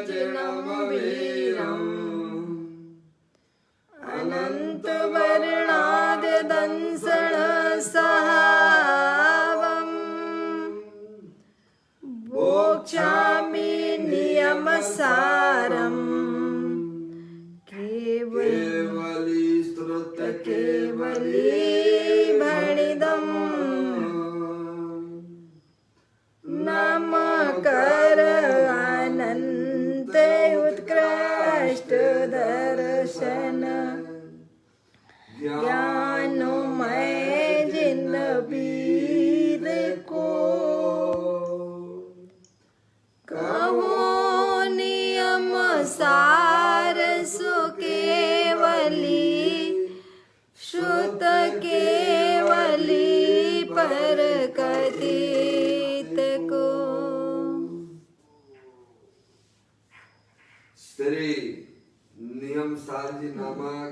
वज्रं वीरम् अनन्तवर्णाद्दंसनसहावम् भोक्ष्यामि नियमसारम् केवली केवली भणिदम् नमकर अनंत उत्कृष्ट दर्शन ज्ञानमय जिन वीर को कहो नियम सार सो केवली श्रुत केवली पर कथित को। श्री नियम सार जी नामक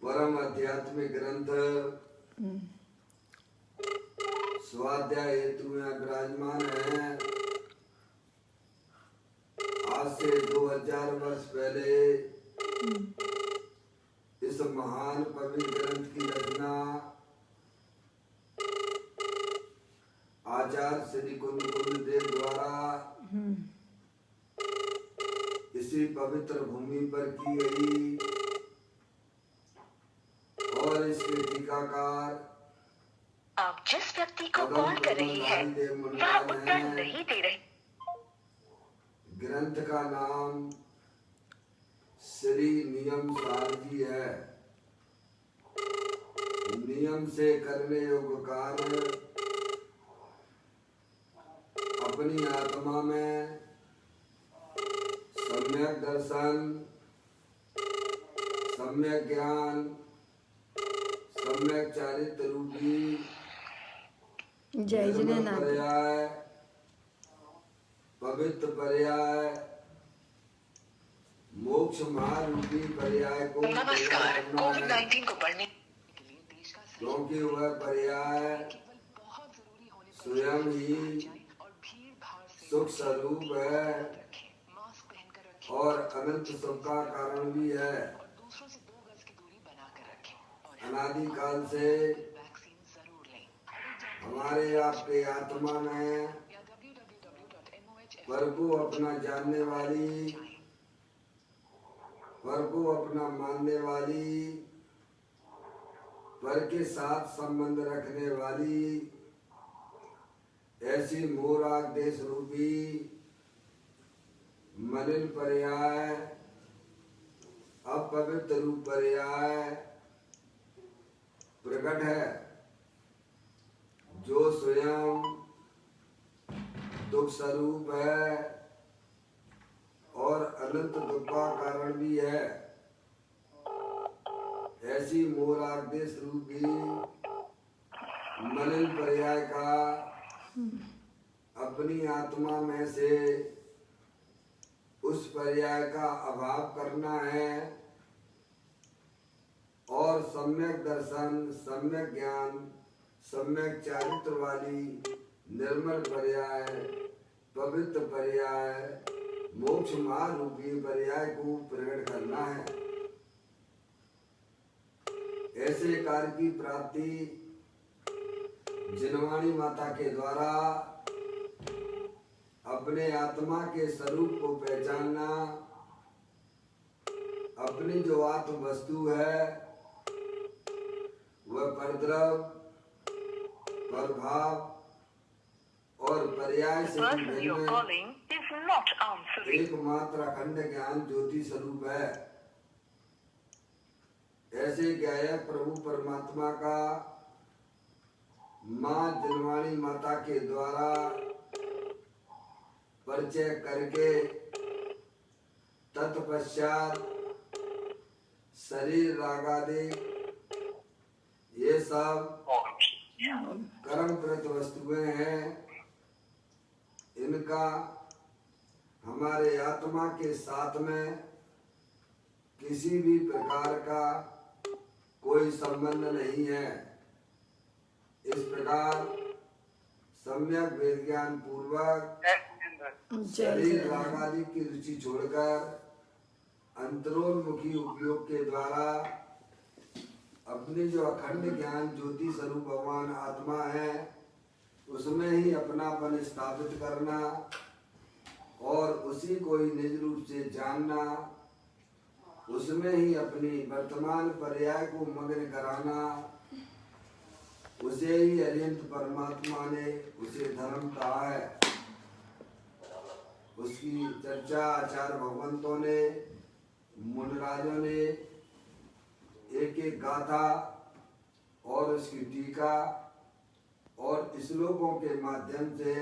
परम आध्यात्मिक ग्रंथ स्वाध्याय हेतु में विराजमान है। आज से 2000 वर्ष पहले इस महान पवित्र ग्रंथ की रचना आचार्य श्री कुंद देव द्वारा इसी पवित्र भूमि पर की गई और इसके टीकाकार आप जिस व्यक्ति को कॉल कर रही हैं वह उत्तर नहीं दे रहे। ग्रंथ का नाम श्री नियम सार जी है। नियम से करने योग्य कार्य अपनी आत्मा में सम्यक दर्शन, सम्यक ज्ञान, सम्यक चारित्र रूपी पर्याय, पवित्र पर्याय, मोक्ष महारूपी पर्याय को नमस्कार। कोविड-19 को बढ़ने क्योंकि वह पर्याय स्वयं ही सुख स्वरूप है और अनंत सुख का कारण भी है। अनादि काल से हमारे आपके आत्मा में पर को अपना जानने वाली, पर को अपना मानने वाली, पर के साथ संबंध रखने वाली ऐसी मोराग देश रूपी मलिन पर्याय, अपवित्र रूप पर्याय प्रकट है, जो स्वयं दुख स्वरूप है और अनंत दुख का कारण भी है। ऐसी मोराग्देश रूपी मलिन पर्याय का अपनी आत्मा में से उस पर्याय का अभाव करना है और सम्यक दर्शन, सम्यक ज्ञान, सम्यक चारित्र वाली निर्मल पर्याय, पवित्र पर्याय, मोक्ष मार्ग रूपी पर्याय को प्रकट करना है। ऐसे कार्य की प्राप्ति जिनवाणी माता के द्वारा अपने आत्मा के स्वरूप को पहचानना, अपनी जो आत्म वस्तु है वह परद्रव, प्रभाव और पर्याय से एकमात्र अखंड ज्ञान ज्योति स्वरूप है। ऐसे गायक प्रभु परमात्मा का माँ जिनवाणी माता के द्वारा परिचय करके तत्पश्चात शरीर रागादि ये सब कर्मप्रत वस्तुएं हैं, इनका हमारे आत्मा के साथ में किसी भी प्रकार का कोई संबंध नहीं है। इस प्रकार सम्यक वेद ज्ञान पूर्वक शरीर राग आदि की रुचि छोड़कर अंतरोन्मुखी उपयोग के द्वारा अपने जो अखंड ज्ञान ज्योति स्वरूप भगवान आत्मा है उसमें ही अपनापन स्थापित करना और उसी को ही निज रूप से जानना, उसमें ही अपनी वर्तमान पर्याय को मग्न कराना, उसे ही अरिहंत परमात्मा ने उसे धर्म कहा है। उसकी चर्चा आचार्य भगवंतों ने, मुनिराजों ने एक एक गाथा और उसकी टीका और श्लोकों के माध्यम से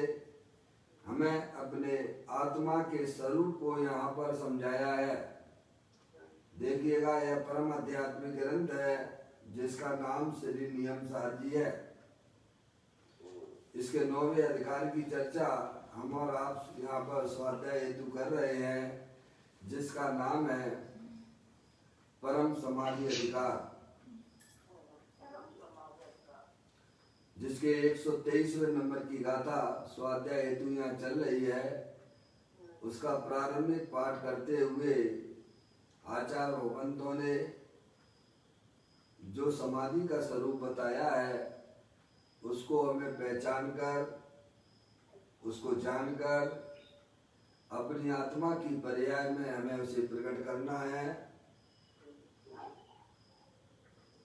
हमें अपने आत्मा के स्वरूप को यहाँ पर समझाया है। देखिएगा, यह परम आध्यात्मिक ग्रंथ है जिसका नाम श्री नियम सार जी है। इसके 9वें अधिकार की चर्चा हम और आप यहाँ पर स्वाध्याय हेतु कर रहे हैं, जिसका नाम है परम समाधि अधिकार, जिसके 123वें नंबर की गाथा स्वाध्याय हेतु यहाँ चल रही है। उसका प्रारंभिक पाठ करते हुए आचार्य भगवंतों ने जो समाधि का स्वरूप बताया है उसको हमें पहचान कर, उसको जानकर अपनी आत्मा की पर्याय में हमें उसे प्रकट करना है।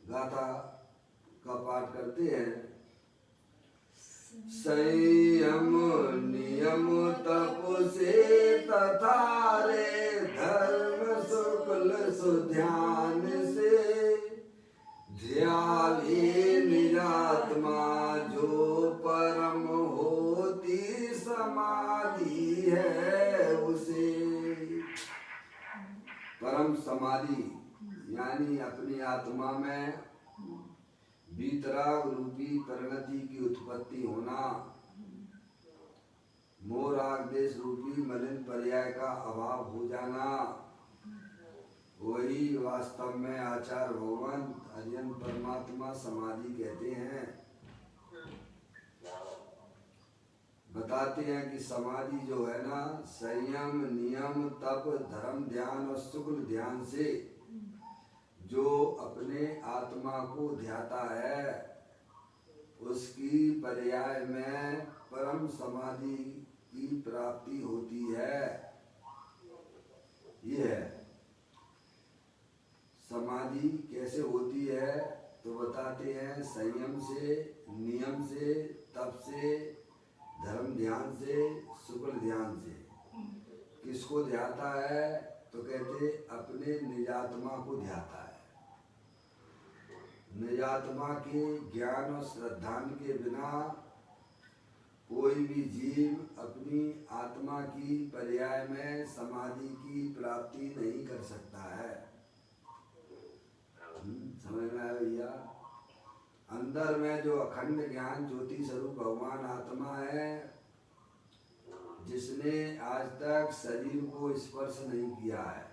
गाथा का पाठ करते हैं। संयम नियम तप से तथा रे धर्म शुक्ल सुध्यान से ध्याले निरात्मा जो परम होती समाधि है उसे। परम समाधि यानी अपनी आत्मा में वीतराग रूपी परिणति की उत्पत्ति होना, मोह राग देश रूपी मलिन पर्याय का अभाव हो जाना, वही वास्तव में आचार्य भगवंत अरिहंत परमात्मा समाधि कहते हैं। बताते हैं कि समाधि जो है ना, संयम नियम तप धर्म ध्यान और शुक्ल ध्यान से जो अपने आत्मा को ध्याता है उसकी पर्याय में परम समाधि की प्राप्ति होती है। ये है समाधि कैसे होती है, तो बताते हैं संयम से, नियम से, तप से, धर्म ध्यान से, शुक्ल ध्यान से। किसको ध्याता है, तो कहते अपने निजात्मा को ध्याता है। निजात्मा के ज्ञान और श्रद्धान के बिना कोई भी जीव अपनी आत्मा की पर्याय में समाधि की प्राप्ति नहीं कर सकता है। समझ में आया भैया? अंदर में जो अखंड ज्ञान ज्योति स्वरूप भगवान आत्मा है, जिसने आज तक शरीर को स्पर्श नहीं किया है,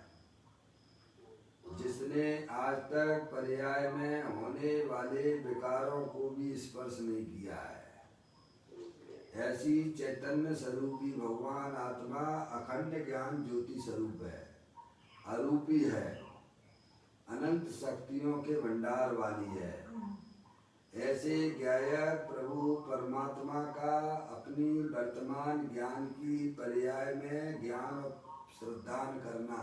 जिसने आज तक पर्याय में होने वाले विकारों को भी स्पर्श नहीं किया है, ऐसी चैतन्य स्वरूपी भगवान आत्मा अखंड ज्ञान ज्योति स्वरूप है, अरूपी है, अनंत शक्तियों के भंडार वाली है। ऐसे ज्ञायक प्रभु परमात्मा का अपनी वर्तमान ज्ञान की पर्याय में ज्ञान श्रद्धान करना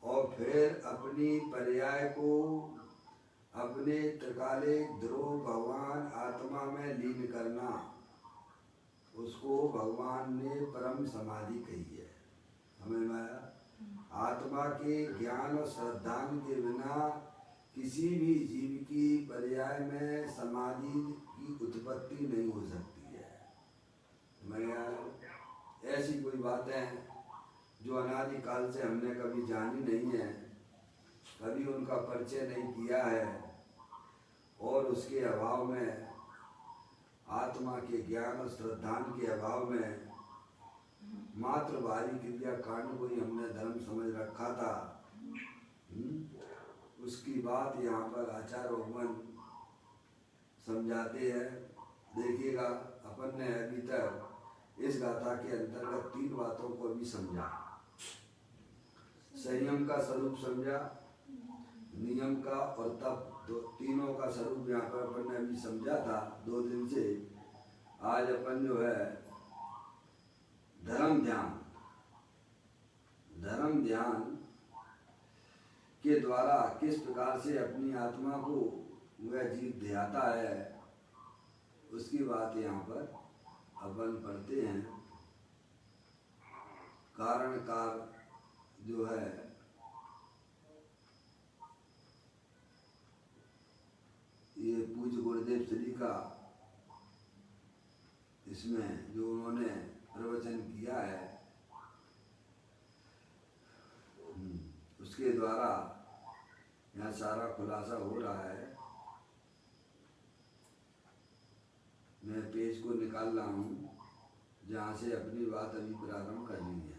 और फिर अपनी पर्याय को अपने त्रिकालिक ध्रुव भगवान आत्मा में लीन करना, उसको भगवान ने परम समाधि कही है। हमें आत्मा के ज्ञान और श्रद्धान के बिना किसी भी जीव की पर्याय में समाधि की उत्पत्ति नहीं हो सकती है। मैं ऐसी कोई बातें जो अनादिकाल से हमने कभी जानी नहीं है, कभी उनका परिचय नहीं किया है, और उसके अभाव में, आत्मा के ज्ञान और श्रद्धान के अभाव में मात्र बाहरी क्रिया कांड को ही हमने धर्म समझ रखा था। उसकी बात यहाँ पर आचार्य भगवान समझाते हैं। देखिएगा, अपन ने अभी तक इस गाथा के अंतर्गत 3 बातों को भी समझा। संयम का स्वरूप समझा, नियम का और तप, तीनों का स्वरूप यहाँ पर अपन ने अभी समझा था 2 दिन से। आज अपन जो है धर्म ध्यान के द्वारा किस प्रकार से अपनी आत्मा को वह जीव ध्याता है, उसकी बात यहाँ पर अपन पढ़ते हैं। कारण कार जो है ये पूज्य गुरुदेव श्री का, इसमें जो उन्होंने प्रवचन किया है उसके द्वारा यहाँ सारा खुलासा हो रहा है। मैं पेज को निकाल रहा हूँ जहाँ से अपनी बात अभी प्रारंभ करनी है।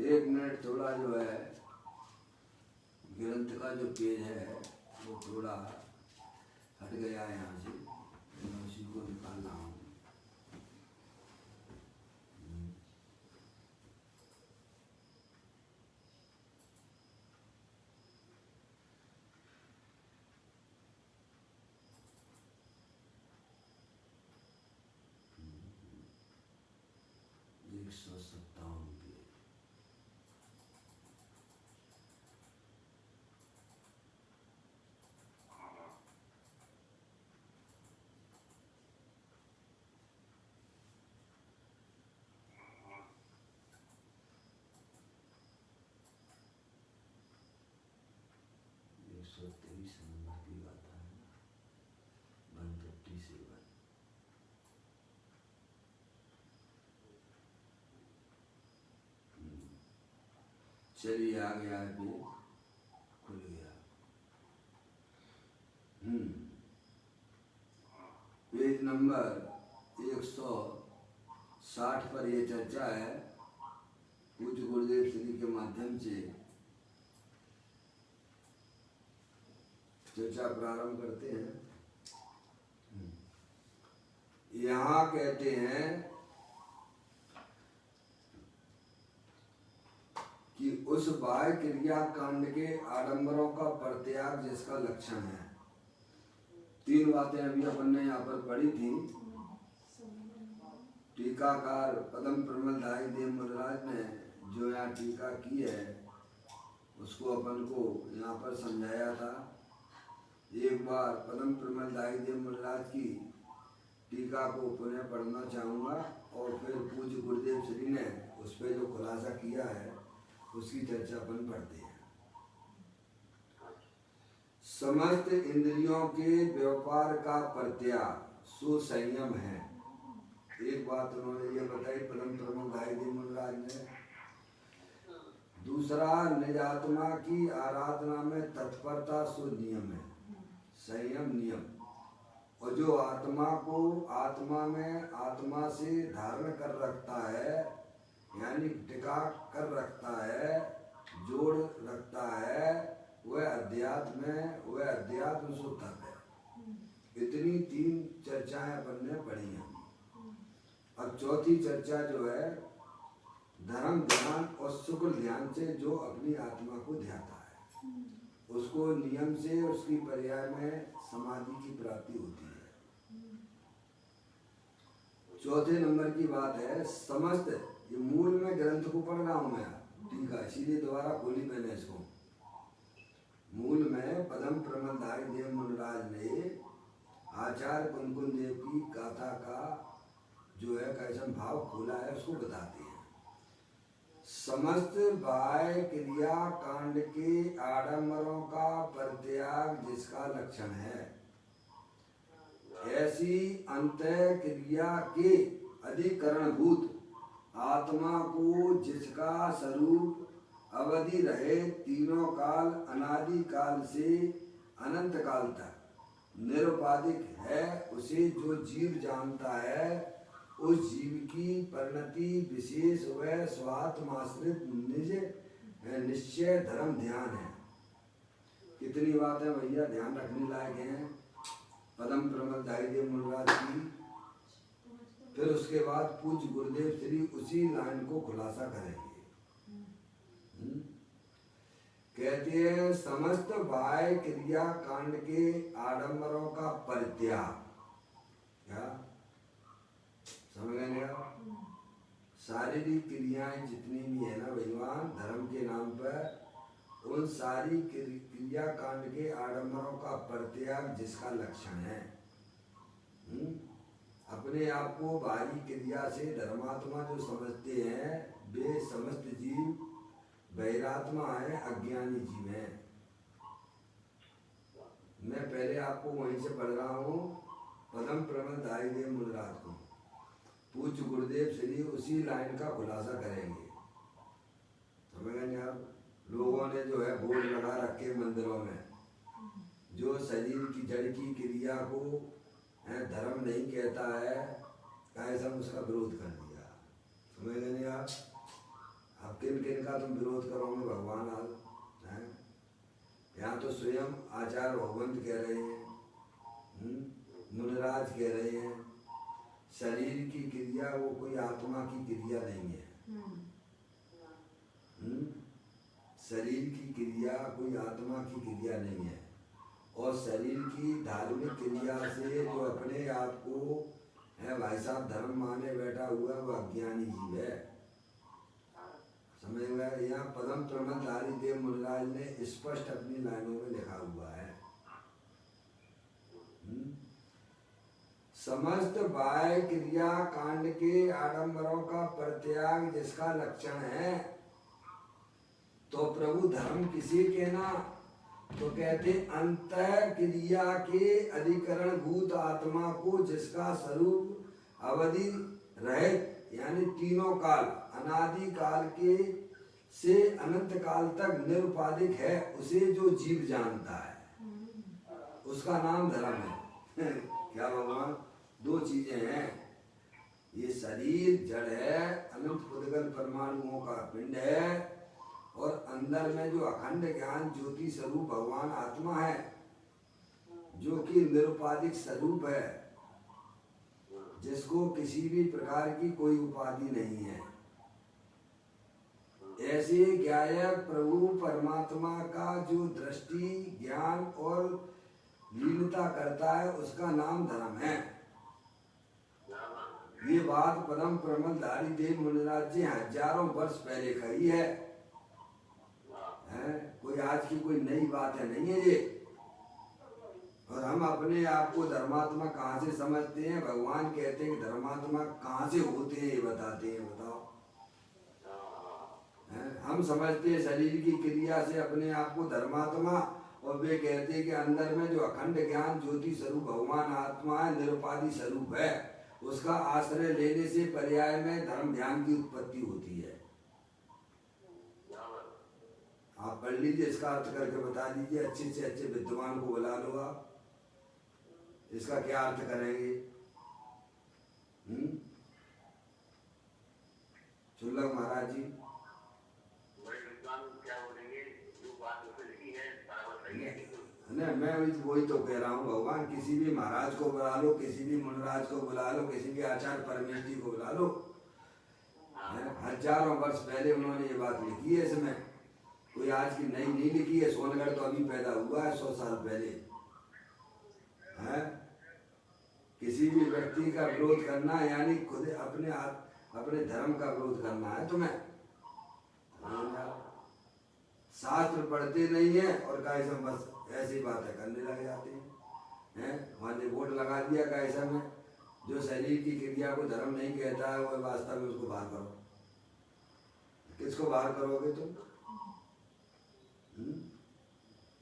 एक मिनट थोड़ा जो है ग्रंथ का जो पेज है वो थोड़ा हट गया है यहाँ से, मैं उसी को निकाल रहा हूँ। चलिए आ गया है, पेज खुल गया। पेज नंबर 160 पर ये चर्चा है। पूज्य गुरुदेव श्री के माध्यम से चर्चा प्रारंभ करते हैं। यहाँ कहते हैं कि उस बाह्य क्रिया कांड के आडंबरों का परित्याग जिसका लक्षण है। 3 बातें अभी अपन ने यहाँ पर पढ़ी थी। टीकाकार पदम प्रमलधारी देव मुनिराज ने जो यहाँ टीका की है उसको अपन को यहाँ पर समझाया था। एक बार पदम प्रमलधारी देव मुनिराज की टीका को पुनः पढ़ना चाहूँगा और फिर पूज्य गुरुदेव श्री ने उस पर जो खुलासा किया है उसकी चर्चा अपन पढ़ते हैं। समस्त इंद्रियों के व्यापार का परित्याग सो संयम है। एक बात उन्होंने ये बताई परम प्रमोदाई देव मुनिराज ने। दूसरा, निज आत्मा की आराधना में तत्परता सो नियम है, संयम नियम। और जो आत्मा को आत्मा में आत्मा से धारण कर रखता है, यानी टिका कर रखता है, जोड़ रखता है, वह अध्यात्म सो तप है। इतनी 3 चर्चाएं अपन ने पढ़ी हैं। अब चौथी चर्चा जो है धर्म ध्यान और शुक्र ध्यान से जो अपनी आत्मा को ध्याता है उसको नियम से उसकी पर्याय में समाधि की प्राप्ति होती है। चौथे नंबर की बात है समस्त, ये मूल में ग्रंथ को पढ़ रहा हूं मैं, ठीक है, इसीलिए दोबारा खोली मैंने इसको। मूल में पदम प्रमलधारी देव मुनिराज ने आचार्य कुनकुन देव की गाथा का जो है कैसन भाव खोला है उसको बताते हैं। समस्त बाह्य क्रिया कांड के आडंबरों का परित्याग जिसका लक्षण है, ऐसी अंतः क्रिया के अधिकरणभूत आत्मा को जिसका स्वरूप अवधि रहे तीनों काल अनादि काल से अनंत काल तक निरुपाधिक है, उसे जो जीव जानता है उस जीव की परिणति विशेष व स्वात्माश्रित निज निश्चय धर्म ध्यान है। कितनी बातें भैया ध्यान रखने लायक हैं पदम प्रमलधारी देव मुनिराज की। फिर उसके बाद पूज्य गुरुदेव श्री उसी लाइन को खुलासा करेंगे। कहते हैं समस्त बाह्य क्रिया कांड के आडंबरों का परित्याग, क्या समझ गए आप? शारीरिक क्रियाएं जितनी भी है ना भगवान धर्म के नाम पर, उन सारी क्रिया कांड के आडंबरों का परित्याग जिसका लक्षण है। अपने आप को बाहरी क्रिया से धर्मात्मा जो समझते हैं वे समस्त जीव बहिरात्मा है, अज्ञानी जीव है। मैं पहले आपको वहीं से पढ़ रहा हूँ पदम प्रमलधारी देव मुनिराज को। पूज्य गुरुदेव श्री उसी लाइन का खुलासा करेंगे। समझ गए आप? लोगों ने जो है बोर्ड लगा रखे मंदिरों में, जो शरीर की जड़ की क्रिया को धर्म नहीं कहता है, कैसा उसका विरोध कर दिया। समझ गए आप? अब किन किन का तुम विरोध करोगे भगवान आज हैं? यहाँ तो स्वयं आचार्य भगवंत कह रहे हैं, मुनिराज कह रहे हैं शरीर की क्रिया वो कोई आत्मा की क्रिया नहीं है। शरीर की क्रिया कोई आत्मा की क्रिया नहीं है। और शरीर की धार्मिक क्रिया से जो अपने आप को है भाई साहब धर्म माने बैठा हुआ वो अज्ञानी जीव है। समझ गए? यहाँ पदम प्रमलधारी देव मुनिराज ने स्पष्ट अपनी लाइनों में लिखा हुआ है समस्त बाह्य क्रिया कांड के आडंबरों का परित्याग जिसका लक्षण है। तो प्रभु धर्म किसे कहना? तो कहते अंतः क्रिया के अधिकरण भूत आत्मा को जिसका स्वरूप अवधि रहित यानी तीनों काल अनादि काल के से अनंत काल तक निरुपाधिक है, उसे जो जीव जानता है उसका नाम धर्म है। क्या भगवान? दो चीजें हैं, ये शरीर जड़ है, अनंत पुद्गल परमाणुओं का पिंड है, और अंदर में जो अखंड ज्ञान ज्योति स्वरूप भगवान आत्मा है जो कि निरुपाधिक स्वरूप है, जिसको किसी भी प्रकार की कोई उपाधि नहीं है। ऐसे ज्ञायक प्रभु परमात्मा का जो दृष्टि ज्ञान और लीनता करता है उसका नाम धर्म है। ये बात पदम प्रमलधारी देव मुनिराज जी हजारों वर्ष पहले कही है, कोई आज की कोई नई बात है नहीं है ये। और हम अपने आप को धर्मात्मा कहाँ से समझते हैं? भगवान कहते हैं कि धर्मात्मा कहाँ से होते हैं ये बताते हैं। बताओ, हम समझते हैं शरीर की क्रिया से अपने आप को धर्मात्मा, और वे कहते हैं कि अंदर में जो अखंड ज्ञान ज्योति स्वरूप भगवान आत्मा है, निरुपाधि स्वरूप है, उसका आश्रय लेने से पर्याय में धर्म ध्यान की उत्पत्ति होती है। आप पढ़ लीजिए, इसका अर्थ करके बता दीजिए, अच्छे से अच्छे विद्वान को बुला लो, आप इसका क्या अर्थ करेंगे? चुल्लक महाराज जी नहीं, मैं वही तो कह रहा हूँ, भगवान किसी भी महाराज को बुला लो, किसी भी मुनराज को बुला लो, किसी भी आचार्य परमेष्ठी को बुला लो, हजारों वर्ष पहले उन्होंने ये बात लिखी है। इसमें कोई आज की नई नहीं लिखी है। सोनगढ़ तो अभी पैदा हुआ है 100 साल पहले है। किसी भी व्यक्ति का विरोध करना यानी खुद अपने धर्म का विरोध करना है तुम्हें। शास्त्र पढ़ते नहीं है और कैसे बस ऐसी बातें करने लग जाते हैं। वहां ने वोट लगा दिया कैसे में, जो शरीर की क्रिया को धर्म नहीं कहता है वो वास्तव में उसको बाहर करो। किसको बाहर करोगे तुम?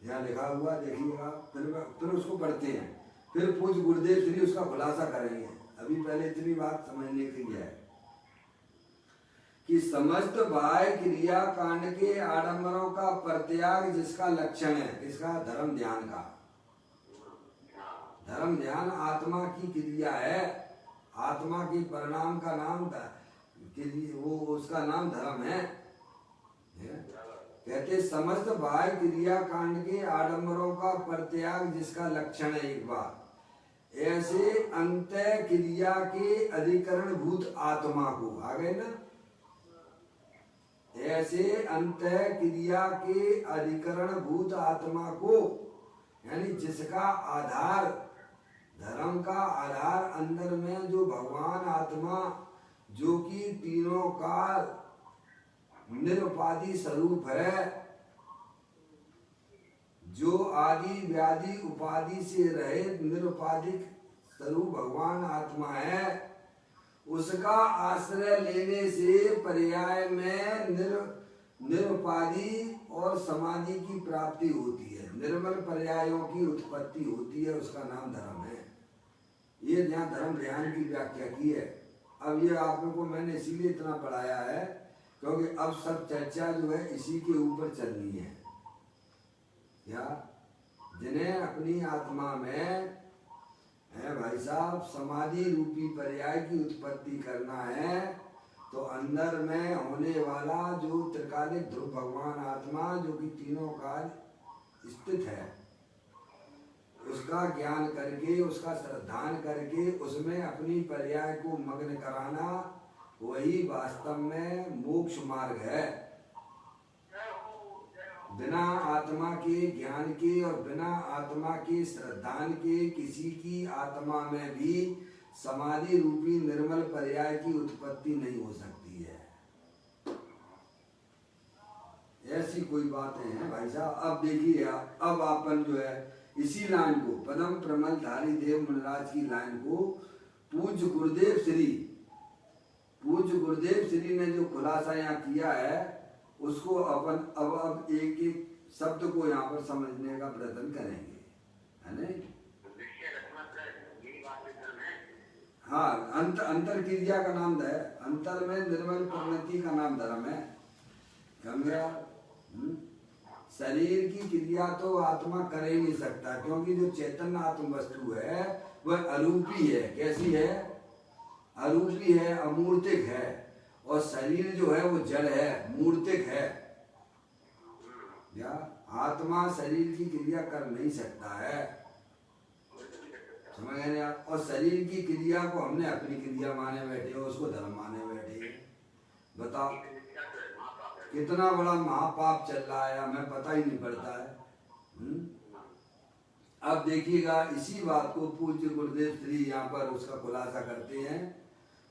यहाँ लिखा हुआ देखिएगा, फिर उसको पढ़ते हैं, फिर पूज्य गुरुदेव श्री उसका खुलासा करेंगे। अभी पहले इतनी बात समझने की है कि समस्त बाह्य क्रिया कांड के आडंबरों का परित्याग जिसका लक्षण है, इसका धर्म ध्यान का। धर्म ध्यान आत्मा की क्रिया है, आत्मा की परिणाम का नाम वो उसका नाम धर्म है। कहते समस्त बाह्य क्रिया कांड के आडंबरों का परित्याग जिसका लक्षण है। एक बार ऐसे अंत क्रिया के अधिकरण भूत आत्मा को, आ गए ना, ऐसे अंत क्रिया के अधिकरण भूत आत्मा को, यानी जिसका आधार, धर्म का आधार अंदर में जो भगवान आत्मा, जो कि तीनों काल निरुपाधि स्वरूप है, जो आदि व्याधि उपाधि से रहित निरुपाधिक स्वरूप भगवान आत्मा है, उसका आश्रय लेने से पर्याय में निरुपाधि और समाधि की प्राप्ति होती है, निर्मल पर्यायों की उत्पत्ति होती है, उसका नाम धर्म है। ये यहाँ धर्म ध्यान की व्याख्या की है। अब ये आप लोगों को मैंने इसीलिए इतना पढ़ाया है क्योंकि अब सब चर्चा जो है इसी के ऊपर चलनी है। क्या जिन्हें अपनी आत्मा में है भाई साहब समाधि रूपी पर्याय की उत्पत्ति करना है, तो अंदर में होने वाला जो त्रिकालिक ध्रुव भगवान आत्मा जो कि तीनों काल स्थित है, उसका ज्ञान करके, उसका श्रद्धान करके उसमें अपनी पर्याय को मग्न कराना, वही वास्तव में मोक्ष मार्ग है। बिना आत्मा के ज्ञान के और बिना आत्मा के श्रद्धान के किसी की आत्मा में भी समाधि रूपी निर्मल पर्याय की उत्पत्ति नहीं हो सकती है। ऐसी कोई बातें हैं भाई साहब। अब देखिए, अब अपन जो है इसी लाइन को, पदम प्रमल धारी देव मुनराज की लाइन को पूज्य गुरुदेव श्री ने जो खुलासा यहाँ किया है, उसको अपन अब एक एक शब्द को यहाँ पर समझने का प्रयत्न करेंगे, है नहीं? हाँ, अंतर क्रिया का नाम है, अंतर में निर्मल परिणति का नाम धर्म है। समझा? शरीर की क्रिया तो आत्मा कर ही नहीं सकता, क्योंकि जो चैतन्य आत्म वस्तु है वह अरूपी है। कैसी है? अरूपी है, अमूर्तिक है। और शरीर जो है वो जड़ है, मूर्तिक है। या आत्मा शरीर की क्रिया कर नहीं सकता है, समझ गए आप? और शरीर की क्रिया को हमने अपनी क्रिया माने बैठे हो, उसको धर्म माने बैठे। बताओ कितना बड़ा महापाप चल रहा है, हमें पता ही नहीं पड़ता है। अब देखिएगा, इसी बात को पूज्य गुरुदेव श्री यहाँ पर उसका खुलासा करते हैं।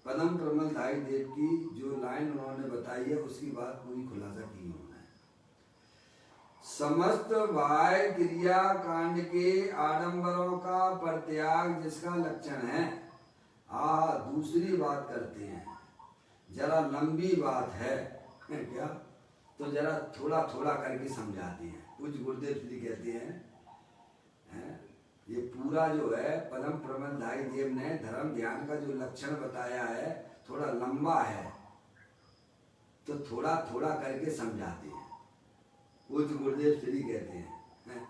पदम प्रमल धारी देव की जो लाइन उन्होंने बताई है, उसकी बात पूरी खुलासा की उन्होंने। समस्त बाह्य क्रिया कांड के आडंबरों का परित्याग जिसका लक्षण है। दूसरी बात करते हैं, जरा लंबी बात है क्या, तो जरा थोड़ा थोड़ा करके समझाते हैं। कुछ गुरुदेव श्री कहते हैं, ये पूरा जो है पदम प्रमल धारी देव ने धर्म ध्यान का जो लक्षण बताया है थोड़ा लंबा है, तो थोड़ा थोड़ा करके समझाते हैं। कुछ गुरुदेव श्री कहते हैं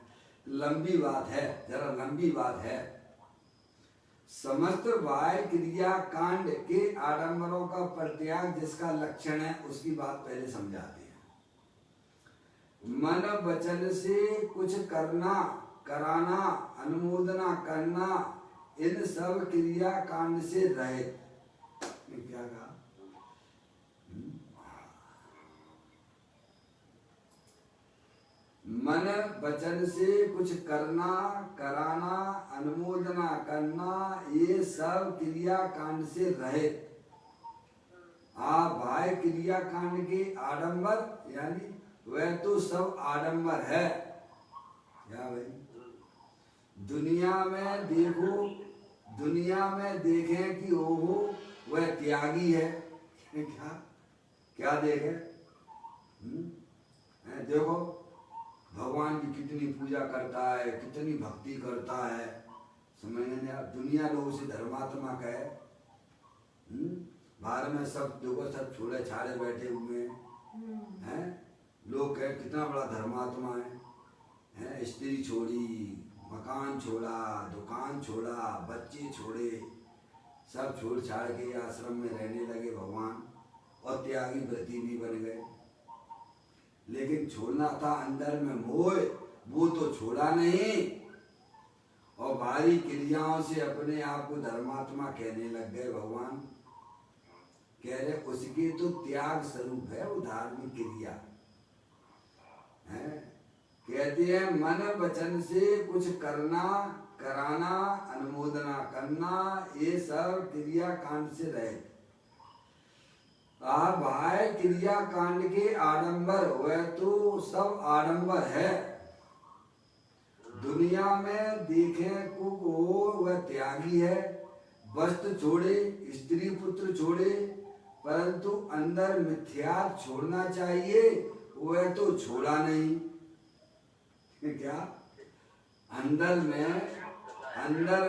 लंबी बात है, जरा लंबी बात है। समस्त बाह्य क्रिया कांड के आडंबरों का परित्याग जिसका लक्षण है, उसकी बात पहले समझाते हैं। मन वचन से कुछ कराना, अनुमोदना करना, इन सब क्रिया कांड से रहित। क्या कहा? मन वचन से कुछ करना, कराना, अनुमोदना करना, ये सब क्रिया कांड से रहित। भाई क्रिया कांड के आडंबर, यानी वह तो सब आडंबर है। क्या भाई? दुनिया में देखो, दुनिया में देखें कि ओहो वह त्यागी है। क्या क्या देखें? देखो भगवान की कितनी पूजा करता है, कितनी भक्ति करता है, समझ नहीं आप? दुनिया लोगों से धर्मात्मा कहे। बाहर में सब देखो, सब छोड़े छाड़े बैठे हुए हैं। लोग कहे कितना बड़ा धर्मात्मा है। स्त्री छोड़ी, मकान छोड़ा, दुकान छोड़ा, बच्चे छोड़े, सब छोड़ छाड़ के आश्रम में रहने लगे भगवान, और त्यागी व्रती भी बन गए। लेकिन छोड़ना था अंदर में मोह, वो तो छोड़ा नहीं, और बाहरी क्रियाओं से अपने आप को धर्मात्मा कहने लग गए। भगवान कह रहे उसके तो त्याग स्वरूप है वो धार्मिक क्रिया है। कहते हैं मन वचन से कुछ करना, कराना, अनुमोदना करना, ये सब क्रिया कांड से रहे। भाई क्रिया कांड के आडंबर, वह तो सब आडंबर है। दुनिया में देखें को वह त्यागी है, वस्त्र छोड़े, स्त्री पुत्र छोड़े, परंतु अंदर मिथ्या छोड़ना चाहिए, वह तो छोड़ा नहीं। क्या? अंदर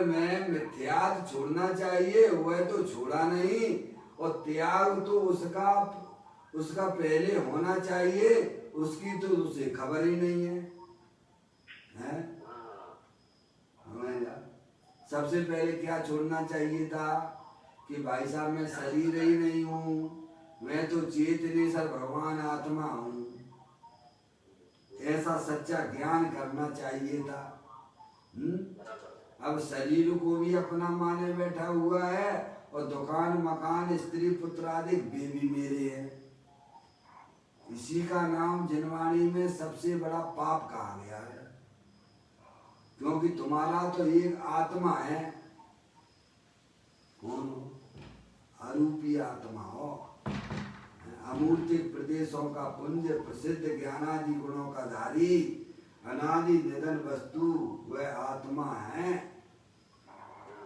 में मिथ्या छोड़ना चाहिए, वह तो छोड़ा नहीं, और त्याग तो उसका पहले होना चाहिए, उसकी तो उसे खबर ही नहीं है। सबसे पहले क्या छोड़ना चाहिए था कि भाई साहब मैं शरीर ही नहीं हूँ, मैं तो चेतनेश्वर भगवान आत्मा हूँ। ऐसा सच्चा ज्ञान करना चाहिए था। अब शरीर को भी अपना माने बैठा हुआ है, और दुकान मकान स्त्री पुत्र आदि वे भी मेरे हैं। इसी का नाम जिनवाणी में सबसे बड़ा पाप कहा गया है, क्योंकि तुम्हारा तो एक आत्मा है। कौन हो? अरूपी आत्मा हो, अमूर्तिक प्रदेशों का पुंज, प्रसिद्ध ज्ञानादि गुणों का धारी, अनादि निधन वस्तु वह आत्मा है।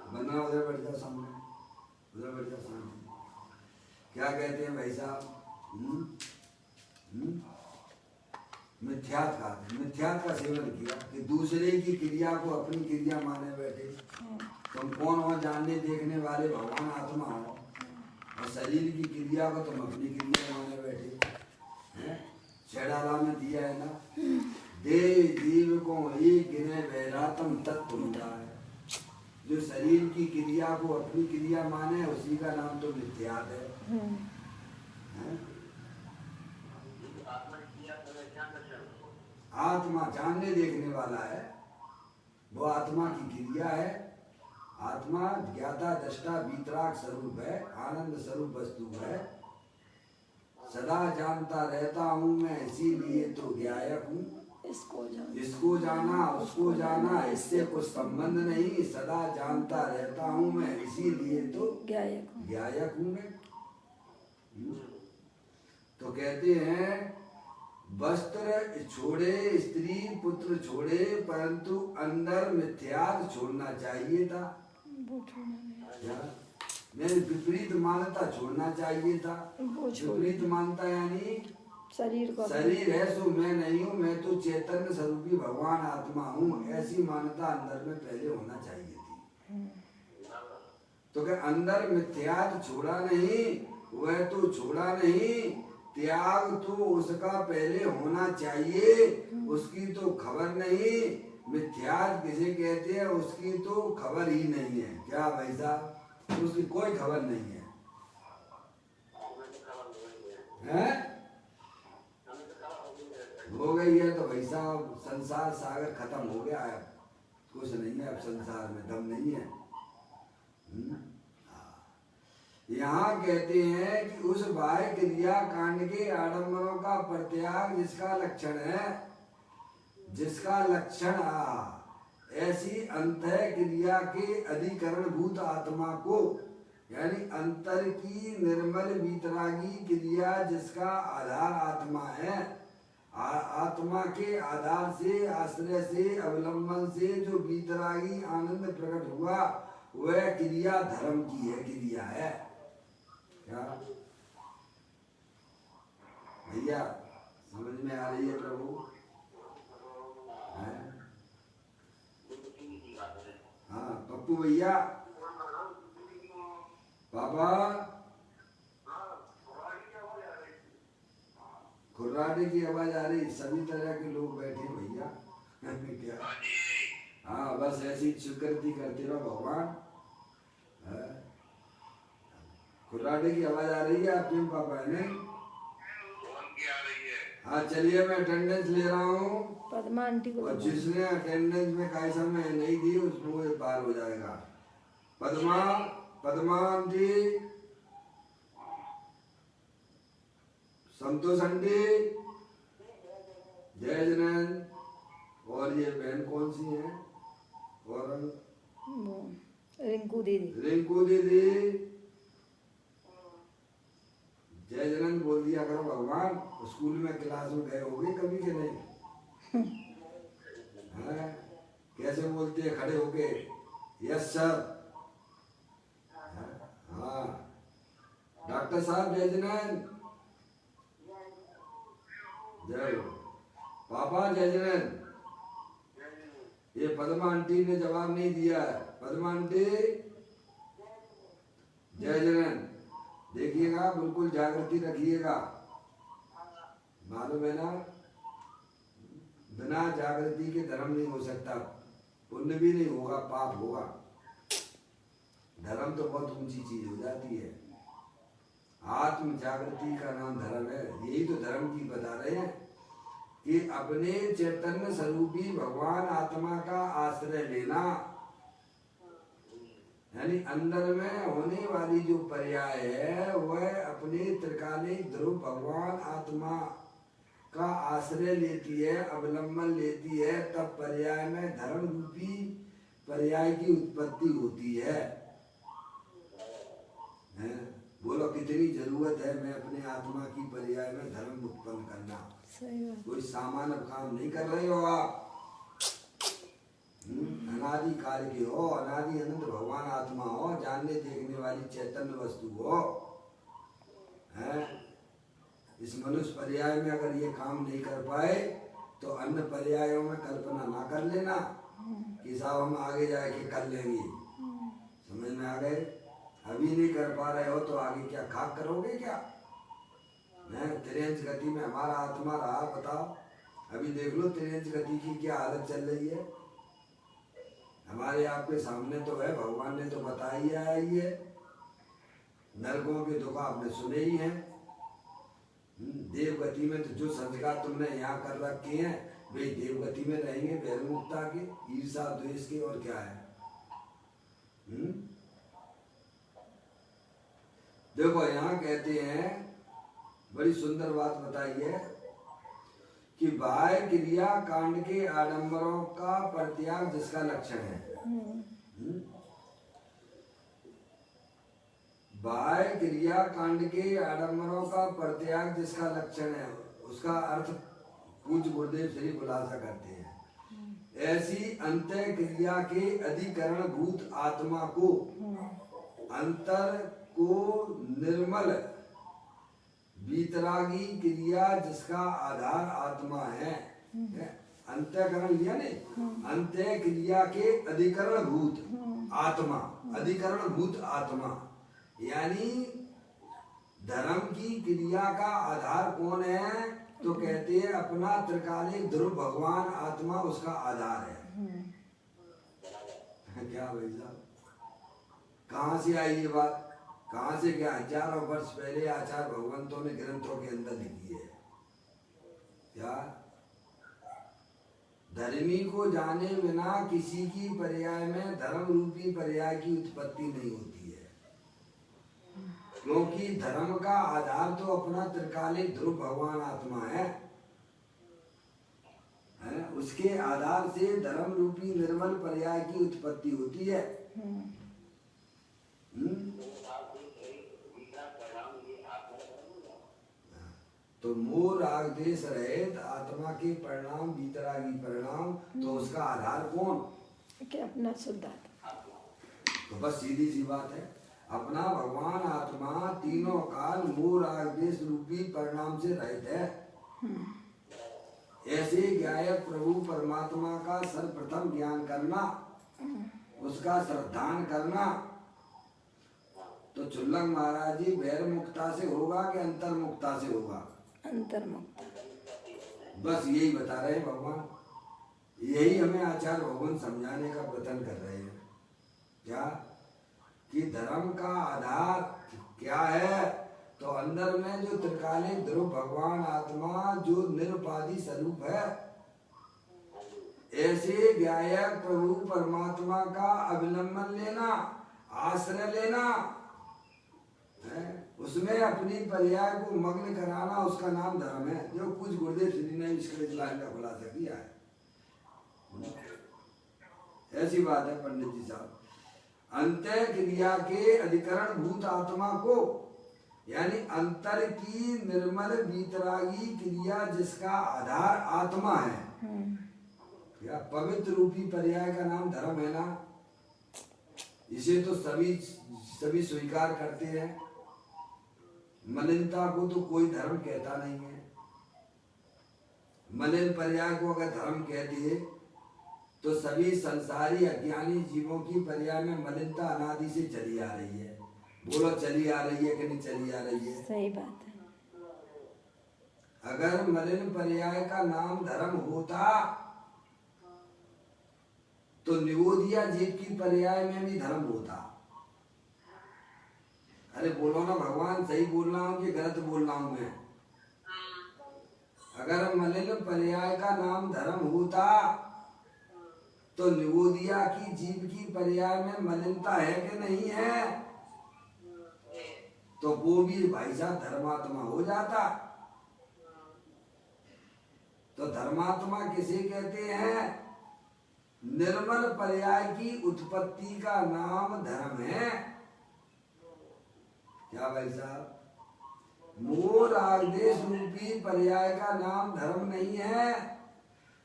बना उधर बैठ जा सामने, उधर बैठ जा सामने। क्या कहते हैं भाई साहब? मिथ्यात का सेवन किया कि दूसरे की क्रिया को अपनी क्रिया माने बैठे। तुम कौन हो? जानने देखने वाले भगवान आत्मा हो, और शरीर की क्रिया को तुम अपनी क्रिया माने बैठे। छेड़ाला में दिया है ना, दे जीव को एक गिने वैरातम तत्व मिला है। जो शरीर की क्रिया को अपनी क्रिया माने, उसी का नाम तो मिथ्यात है। आत्मा जानने देखने वाला है, वो आत्मा की क्रिया है। आत्मा ज्ञाता दृष्टा वीतराग स्वरूप है, आनंद स्वरूप वस्तु है। सदा जानता रहता हूँ मैं, इसीलिए तो ज्ञायक हूँ। इसको जाना उसको जाना इससे कुछ संबंध नहीं, सदा जानता रहता हूँ मैं, इसीलिए तो ज्ञायक हूँ मैं। तो कहते हैं वस्त्र छोड़े, स्त्री पुत्र छोड़े, परंतु अंदर मिथ्यात छोड़ना चाहिए था। मेरे विपरीत मान्यता छोड़ना चाहिए था। विपरीत मान्यता यानी शरीर है सो मैं नहीं हूँ, मैं तो चैतन्य स्वरूपी भगवान आत्मा हूँ, ऐसी मान्यता अंदर में पहले होना चाहिए थी। तो क्या अंदर मिथ्यात छोड़ा नहीं, वह तो छोड़ा नहीं, त्याग तो उसका पहले होना चाहिए, उसकी तो खबर नहीं। मिथ्यात किसे कहते हैं? उसकी तो खबर ही नहीं है। क्या भाई साहब? उसकी कोई खबर नहीं है, हैं? हो गई है तो भाई साहब संसार सागर खत्म हो गया है। कुछ नहीं है अब संसार में, दम नहीं है। यहाँ कहते हैं कि उस बाह्य क्रिया कांड के आडंबरों का परित्याग जिसका लक्षण है, जिसका लक्षण ऐसी अंतः क्रिया के अधिकरण भूत आत्मा को, यानी अंतर की निर्मल वीतरागी क्रिया जिसका आधार आत्मा है, आत्मा के आधार से, आश्रय से, अवलंबन से जो वीतरागी आनंद प्रकट हुआ वह क्रिया धर्म की है, क्रिया है। क्या भैया समझ में आ रही है प्रभु? हाँ पप्पू भैया, पापा खुर्राटे की आवाज आ रही, सभी तरह के लोग बैठे भैया। क्या? हाँ बस ऐसी स्वीकृति करते रहो भगवान। खुर्राटे की आवाज आ रही है आपके पापा ने? हाँ चलिए मैं अटेंडेंस ले रहा हूँ, पद्मा आंटी को और जिसने अटेंडेंस में काई समय नहीं दी उसको ये पार हो जाएगा। पद्मा, पद्मा आंटी, संतोष आंटी, जय जैन, और ये बहन कौन सी है? और रिंकू दीदी, रिंकू दीदी, जय जनन बोल दिया करो भगवान। स्कूल में क्लास में गए होगे कभी के नहीं? है? कैसे बोलते हैं खड़े होके? Yes sir. हाँ डॉक्टर साहब जय जनन, जय पापा जय जनन। ये पद्मा आंटी ने जवाब नहीं दिया है। पद्मा आंटी जय जनन, देखिएगा बिल्कुल जागृति रखिएगा, मालूम है ना? बिना जागृति के धर्म नहीं हो सकता, पुण्य भी नहीं होगा, पाप होगा। धर्म तो बहुत ऊंची चीज हो जाती है। आत्म जागृति का नाम धर्म है। यही तो धर्म की बता रहे हैं कि अपने चैतन्य स्वरूपी भगवान आत्मा का आश्रय लेना, यानी अंदर में होने वाली जो पर्याय है वह अपने त्रिकालिक ध्रुव भगवान आत्मा का आश्रय लेती है, अवलंबन लेती है, तब पर्याय में धर्म रूपी पर्याय की उत्पत्ति होती है। बोलो कितनी जरूरत है मैं अपने आत्मा की पर्याय में धर्म उत्पन्न करना। कोई सामान्य काम नहीं कर रहे हो आप। अनादि काल के हो, अनादि अनंत भगवान आत्मा हो, जानने देखने वाली चैतन्य वस्तु हो। हैं? इस मनुष्य पर्याय में अगर ये काम नहीं कर पाए तो अन्य पर्यायों में कल्पना ना कर लेना कि साहब हम आगे जाके कर लेंगे। समझ में आ गए? अभी नहीं कर पा रहे हो तो आगे क्या खाक करोगे क्या? तिरंज गति में हमारा आत्मा रहा, बताओ अभी देख लो तिरंज गति की क्या हालत चल रही है। हमारे आपके सामने तो है, भगवान ने तो बताया ही है। ये नरकों के दुख आपने सुने ही हैं। देवगति में तो जो संस्कार तुमने यहाँ कर रखे हैं वे देवगति में रहेंगे, बहिर्मुखता के, ईर्षा द्वेष के, और क्या है। देखो यहाँ कहते हैं, बड़ी सुंदर बात बताई है कि बाह्य क्रिया कांड के आडंबरों का परित्याग जिसका लक्षण है। बाह्य क्रिया कांड के आडंबरों का परित्याग जिसका लक्षण है, उसका अर्थ पूज्य गुरुदेव श्री खुलासा करते हैं। ऐसी अंतः क्रिया के अधिकरण भूत आत्मा को, अंतर को निर्मल वीतरागी क्रिया जिसका आधार आत्मा है। अंतःकरण लिया ने, अंतः क्रिया के अधिकरण भूत आत्मा, अधिकरण भूत आत्मा, यानी धर्म की क्रिया का आधार कौन है? तो कहते हैं अपना त्रिकालिक ध्रुव भगवान आत्मा उसका आधार है। क्या भाई साहब, कहाँ से आई ये बात? कहाँ से? क्या हजारों वर्ष पहले आचार्य भगवंतों ने ग्रंथों के अंदर लिखी है। क्या धर्मी को जाने बिना किसी की पर्याय में धर्म रूपी पर्याय की उत्पत्ति नहीं होती है, क्योंकि धर्म का आधार तो अपना त्रिकालिक ध्रुव भगवान आत्मा है? उसके आधार से धर्म रूपी निर्मल पर्याय की उत्पत्ति होती है। तो मोह राग देश रहित आत्मा के परिणाम वीतरागी परिणाम, तो उसका आधार कौन? कि अपना शुद्ध आत्मा। तो बस सीधी सी बात है, अपना भगवान आत्मा तीनों काल मोह राग देश रूपी परिणाम से रहित है। ऐसे ज्ञायक प्रभु परमात्मा का सर्वप्रथम ज्ञान करना, उसका श्रद्धान करना, तो चुल्लक महाराज जी बहिर्मुखता से होगा कि अंतर्मुखता से होगा? अंतर्मुक्त। बस यही बता रहे हैं भगवान, यही हमें आचार्य भगवान समझाने का प्रयत्न कर रहे हैं। क्या कि धर्म का आधार क्या है? तो अंदर में जो त्रिकालिक ध्रुव भगवान आत्मा जो निरुपाधि स्वरूप है, ऐसे ज्ञायक प्रभु परमात्मा का अवलंबन लेना, आश्रय लेना है, उसमें अपनी पर्याय को मग्न कराना, उसका नाम धर्म है, जो कुछ गुरुदेव श्री ने इसके लाइन का खुलासा किया है। ऐसी बात है पंडित जी साहब। अंतर क्रिया के अधिकरण भूत आत्मा को, यानी अंतर की निर्मल वीतरागी क्रिया जिसका आधार आत्मा है, या पवित्र रूपी पर्याय का नाम धर्म है ना? इसे तो सभी स्वीकार करते हैं। मलिनता को तो कोई धर्म कहता नहीं है। मलिन पर्याय को अगर धर्म कह दिए तो सभी संसारी अज्ञानी जीवों की पर्याय में मलिनता अनादि से चली आ रही है। बोलो, चली आ रही है कि नहीं चली आ रही है? सही बात है। अगर मलिन पर्याय का नाम धर्म होता तो निगोदिया जीव की पर्याय में भी धर्म होता। अरे बोलो ना भगवान, सही बोल रहा हूँ कि गलत बोल रहा हूँ मैं? अगर मलिन पर्याय का नाम धर्म होता तो निगोदिया की जीव की पर्याय में मलिनता है कि नहीं है? तो वो भी भाई साहब धर्मात्मा हो जाता। तो धर्मात्मा किसे कहते हैं? निर्मल पर्याय की उत्पत्ति का नाम धर्म है। क्या भाई साहब? मोह राग देश रूपी पर्याय का नाम धर्म नहीं है।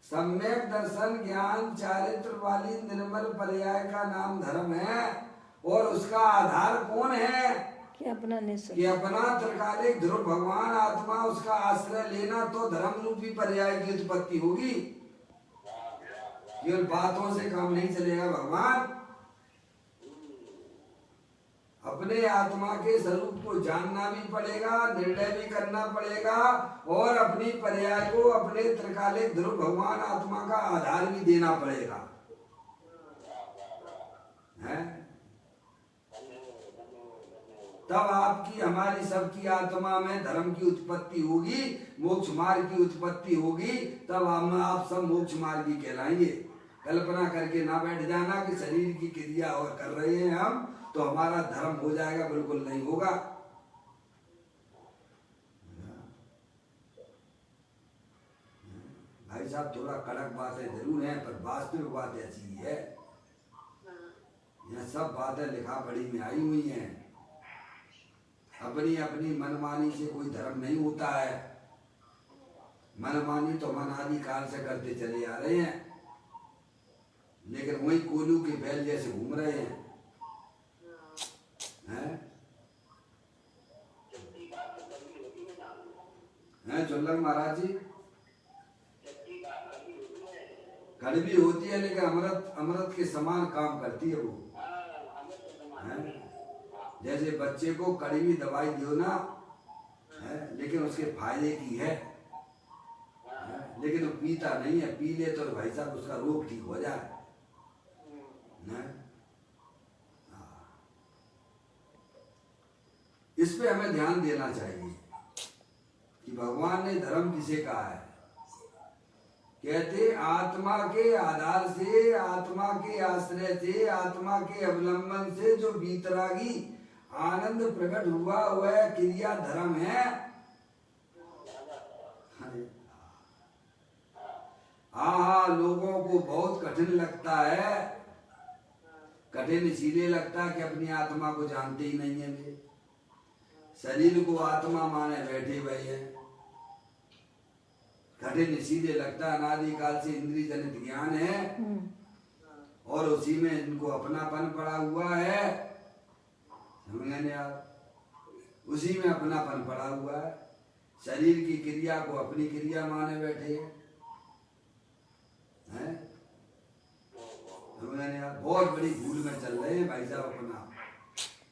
सम्यक दर्शन ज्ञान चारित्र वाली निर्मल पर्याय का नाम धर्म है। और उसका आधार कौन है? कि अपना निश्चय, कि अपना त्रिकालिक ध्रुव भगवान आत्मा, उसका आश्रय लेना, तो धर्म रूपी पर्याय की उत्पत्ति होगी। केवल बातों से काम नहीं चलेगा भगवान। अपने आत्मा के स्वरूप को जानना भी पड़ेगा, निर्णय भी करना पड़ेगा, और अपनी पर्याय को अपने त्रिकालिक ध्रुव भगवान आत्मा का आधार भी देना पड़ेगा। है? तब आपकी हमारी सबकी आत्मा में धर्म की उत्पत्ति होगी, मोक्ष मार्ग की उत्पत्ति होगी। तब हम आप सब मोक्ष मार्गी कहलाएंगे। कल्पना करके ना बैठ जाना कि शरीर की क्रिया और कर रहे हैं हम तो हमारा धर्म हो जाएगा, बिल्कुल नहीं होगा। भाई साहब थोड़ा कड़क बातें जरूर हैं, पर वास्तविक बात ऐसी है। यह सब बातें लिखा पढ़ी में आई हुई हैं। अपनी अपनी मनमानी से कोई धर्म नहीं होता है। मनमानी तो मनादि काल से करते चले आ रहे हैं, लेकिन वही कोलू के बैल जैसे घूम रहे हैं। हैं चुल्लक महाराज जी? कड़वी होती है लेकिन अमृत अमृत के समान काम करती है वो। जैसे बच्चे को कड़वी दवाई दो ना, लेकिन उसके फायदे की है, लेकिन वो पीता नहीं है। पी ले तो भाई साहब उसका रोग ठीक हो जाए। इस पे हमें ध्यान देना चाहिए कि भगवान ने धर्म किसे कहा है। कहते आत्मा के आधार से, आत्मा के आश्रय से, आत्मा के अवलंबन से जो वीतरागी आनंद प्रकट हुआ वह क्रिया धर्म है। हाँ, लोगों को बहुत कठिन लगता है, कठिन इसीलिए लगता है कि अपनी आत्मा को जानते ही नहीं है वे। शरीर को आत्मा माने बैठे हुए हैं। कठिन इसीलिए लगता है अनादिकाल से इंद्रिय जनित ज्ञान है और उसी में इनको अपनापन पड़ा हुआ है। समझे आप? उसी में अपनापन पड़ा हुआ है। शरीर की क्रिया को अपनी क्रिया माने बैठे हैं। समझे आप? बहुत बड़ी भूल में चल रहे हैं भाई साहब अपना।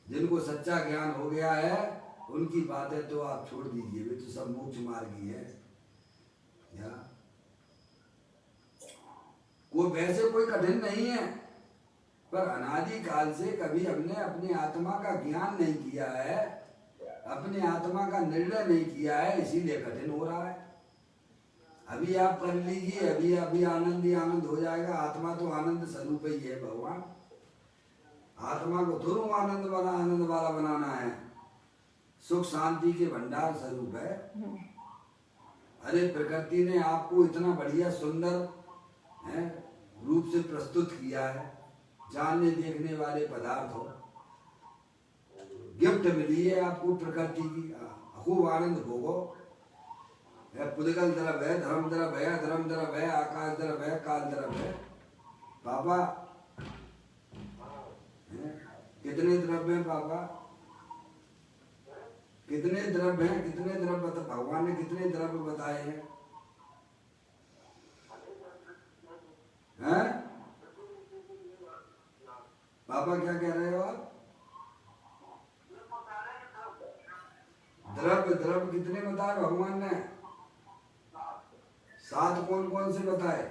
जिनको सच्चा ज्ञान हो गया है उनकी बातें तो आप छोड़ दीजिए, वे तो सब मोक्ष मार्गी है। या कोई वैसे कोई कठिन नहीं है, पर अनादि काल से कभी हमने अपनी आत्मा का ज्ञान नहीं किया है, अपनी आत्मा का निर्णय नहीं किया है, इसीलिए कठिन हो रहा है। अभी आप कर लीजिए, अभी अभी आनंद ही आनंद हो जाएगा। आत्मा तो आनंद स्वरूप ही है भगवान। आत्मा को थोड़ा आनंद वाला बनाना है। सुख शांति के भंडार स्वरूप है। अरे प्रकृति ने आपको इतना बढ़िया सुंदर रूप से प्रस्तुत किया है। जानने देखने वाले पदार्थ हो, गिफ्ट मिली है आपको प्रकृति की। खूब आनंद भोगो। पुद्गल द्रव है, धर्म द्रव है, धर्म द्रव है, आकाश द्रव है, काल द्रव है। पापा कितने द्रव्य हैं पापा? कितने द्रव्य हैं? कितने द्रव्य बता, भगवान ने कितने द्रव्य बताए हैं? हैं? पापा क्या कह रहे हो आप? द्रव्य द्रव्य कितने बताए भगवान ने? 7 कौन कौन से बताए?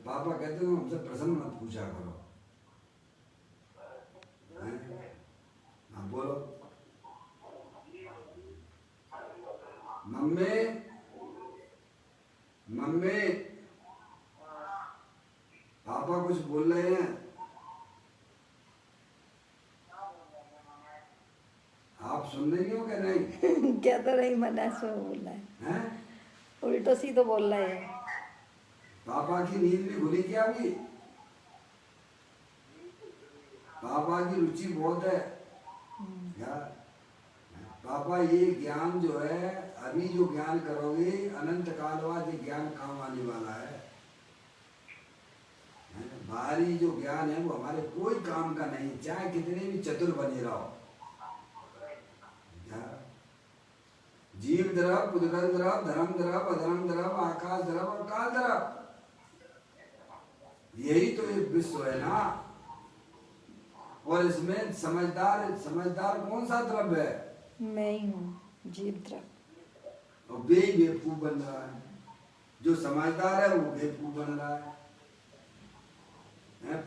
पापा कहते हो हमसे प्रश्न मत पूछा करो। हाँ बोलो। मम्मी मम्मी पापा कुछ बोल रहे हैं। आप सुन रही हो क्या? नहीं क्या तो नहीं मना सो बोल रहा है, उल्टो सीधो बोल रहे हैं। पापा की नींद भी खुली क्या अभी? पापा की रुचि बहुत है यार। पापा ये ज्ञान जो है, अभी जो ज्ञान करोगे अनंत काल बाद ये ज्ञान काम आने वाला है। बाहरी जो ज्ञान है वो हमारे कोई काम का नहीं, चाहे कितने भी चतुर बने रहो। जीव द्रव, पुद्गल द्रव, धर्म द्रव, अधर्म द्रव, आकाश द्रव और काल द्रव, यही तो एक विश्व है ना। और इसमें समझदार कौन सा द्रव्य है? मैं ही हूँ जीव द्रव्य। और बेवकूफ बन रहा है। जो समझदार है वो बेवकूफ बन रहा है।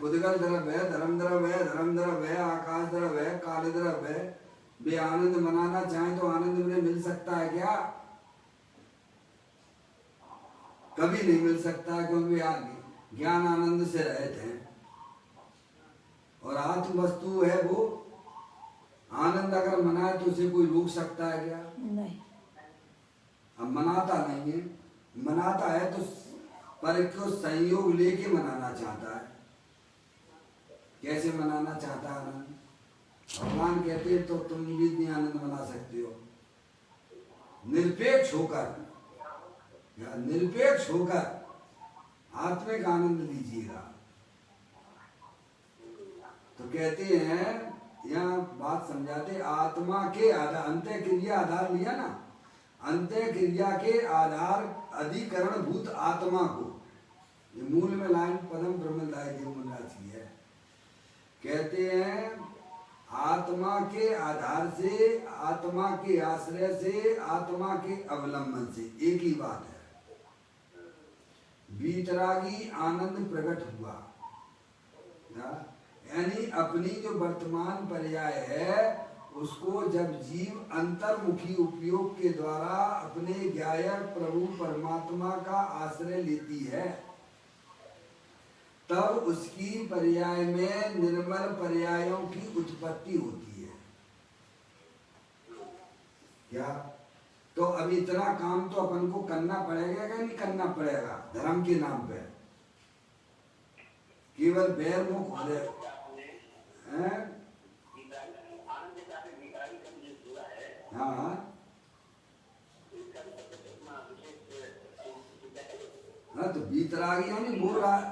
पुद्गल द्रव्य है, धर्म द्रव्य है, धर्म द्रव्य है, आकाश द्रव्य है, काल द्रव्य है। वे आनंद मनाना चाहे तो आनंद उन्हें मिल सकता है क्या? कभी नहीं मिल सकता, क्योंकि ज्ञान आनंद से रहित है। और आत्म वस्तु है वो। आनंद अगर मनाए तो उसे कोई रोक सकता है क्या? नहीं। अब मनाता नहीं है, मनाता है तो पर क्यों संयोग लेके मनाना चाहता है। कैसे मनाना चाहता है आनंद? भगवान कहते हैं तो तुम भी नहीं आनंद मना सकते हो। निरपेक्ष होकर, या निरपेक्ष होकर आत्मिक आनंद लीजिएगा। तो कहते हैं, यहाँ बात समझाते, आत्मा के आधार, अंत्य क्रिया आधार लिया ना, अंत्य क्रिया के आधार अधिकरण भूत आत्मा को, ये मूल में लाइन पदम ब्रह्मदाय की है। कहते हैं आत्मा के आधार से, आत्मा के आश्रय से, आत्मा के अवलंबन से, एक ही बात है। वीतरागी आनंद प्रकट हुआ, यानी अपनी जो वर्तमान पर्याय है उसको जब जीव अंतर्मुखी उपयोग के द्वारा अपने ज्ञायक प्रभु परमात्मा का आश्रय लेती है, तब उसकी पर्याय में निर्मल पर्यायों की उत्पत्ति होती है। क्या? तो अब इतना काम तो अपन को करना पड़ेगा कि नहीं करना पड़ेगा? धर्म के नाम पे केवल बैरमुख हो रहे हैं। हाँ हाँ, तो बीतराग यानी वो राग।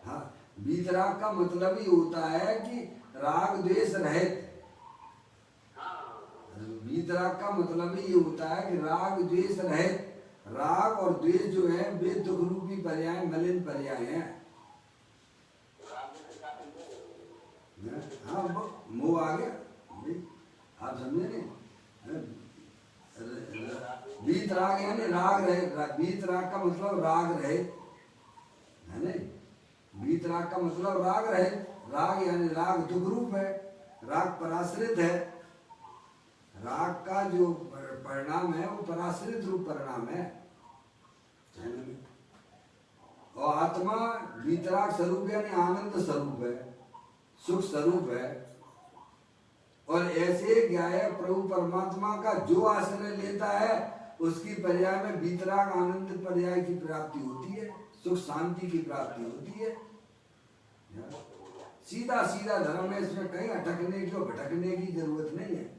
हाँ, बीतराग का मतलब ही होता है कि राग द्वेष रहित। बीतराग का मतलब ही ये होता है कि राग द्वेष रहित। राग और द्वेष जो है वे दुख रूपी पर्याय, मलिन पर्याय हैं। हाँ, मोह आ गया, आप समझे नहीं? बीतराग यानी राग रहे। बीतराग का मतलब राग रहे, है नहीं? बीतराग का मतलब राग रहे। राग यानी राग दुख रूप है, राग पराश्रित है। राग का जो परिणाम है वो पराश्रित रूप परिणाम है। और आत्मा बीतराग स्वरूप यानी आनंद स्वरूप है, सुख स्वरूप है। और ऐसे ज्ञाय प्रभु परमात्मा का जो आश्रय लेता है उसकी पर्याय में बीतराग आनंद पर्याय की प्राप्ति होती है, सुख शांति की प्राप्ति होती है। सीधा सीधा धर्म है, इसमें कहीं अटकने की और भटकने की जरूरत नहीं है।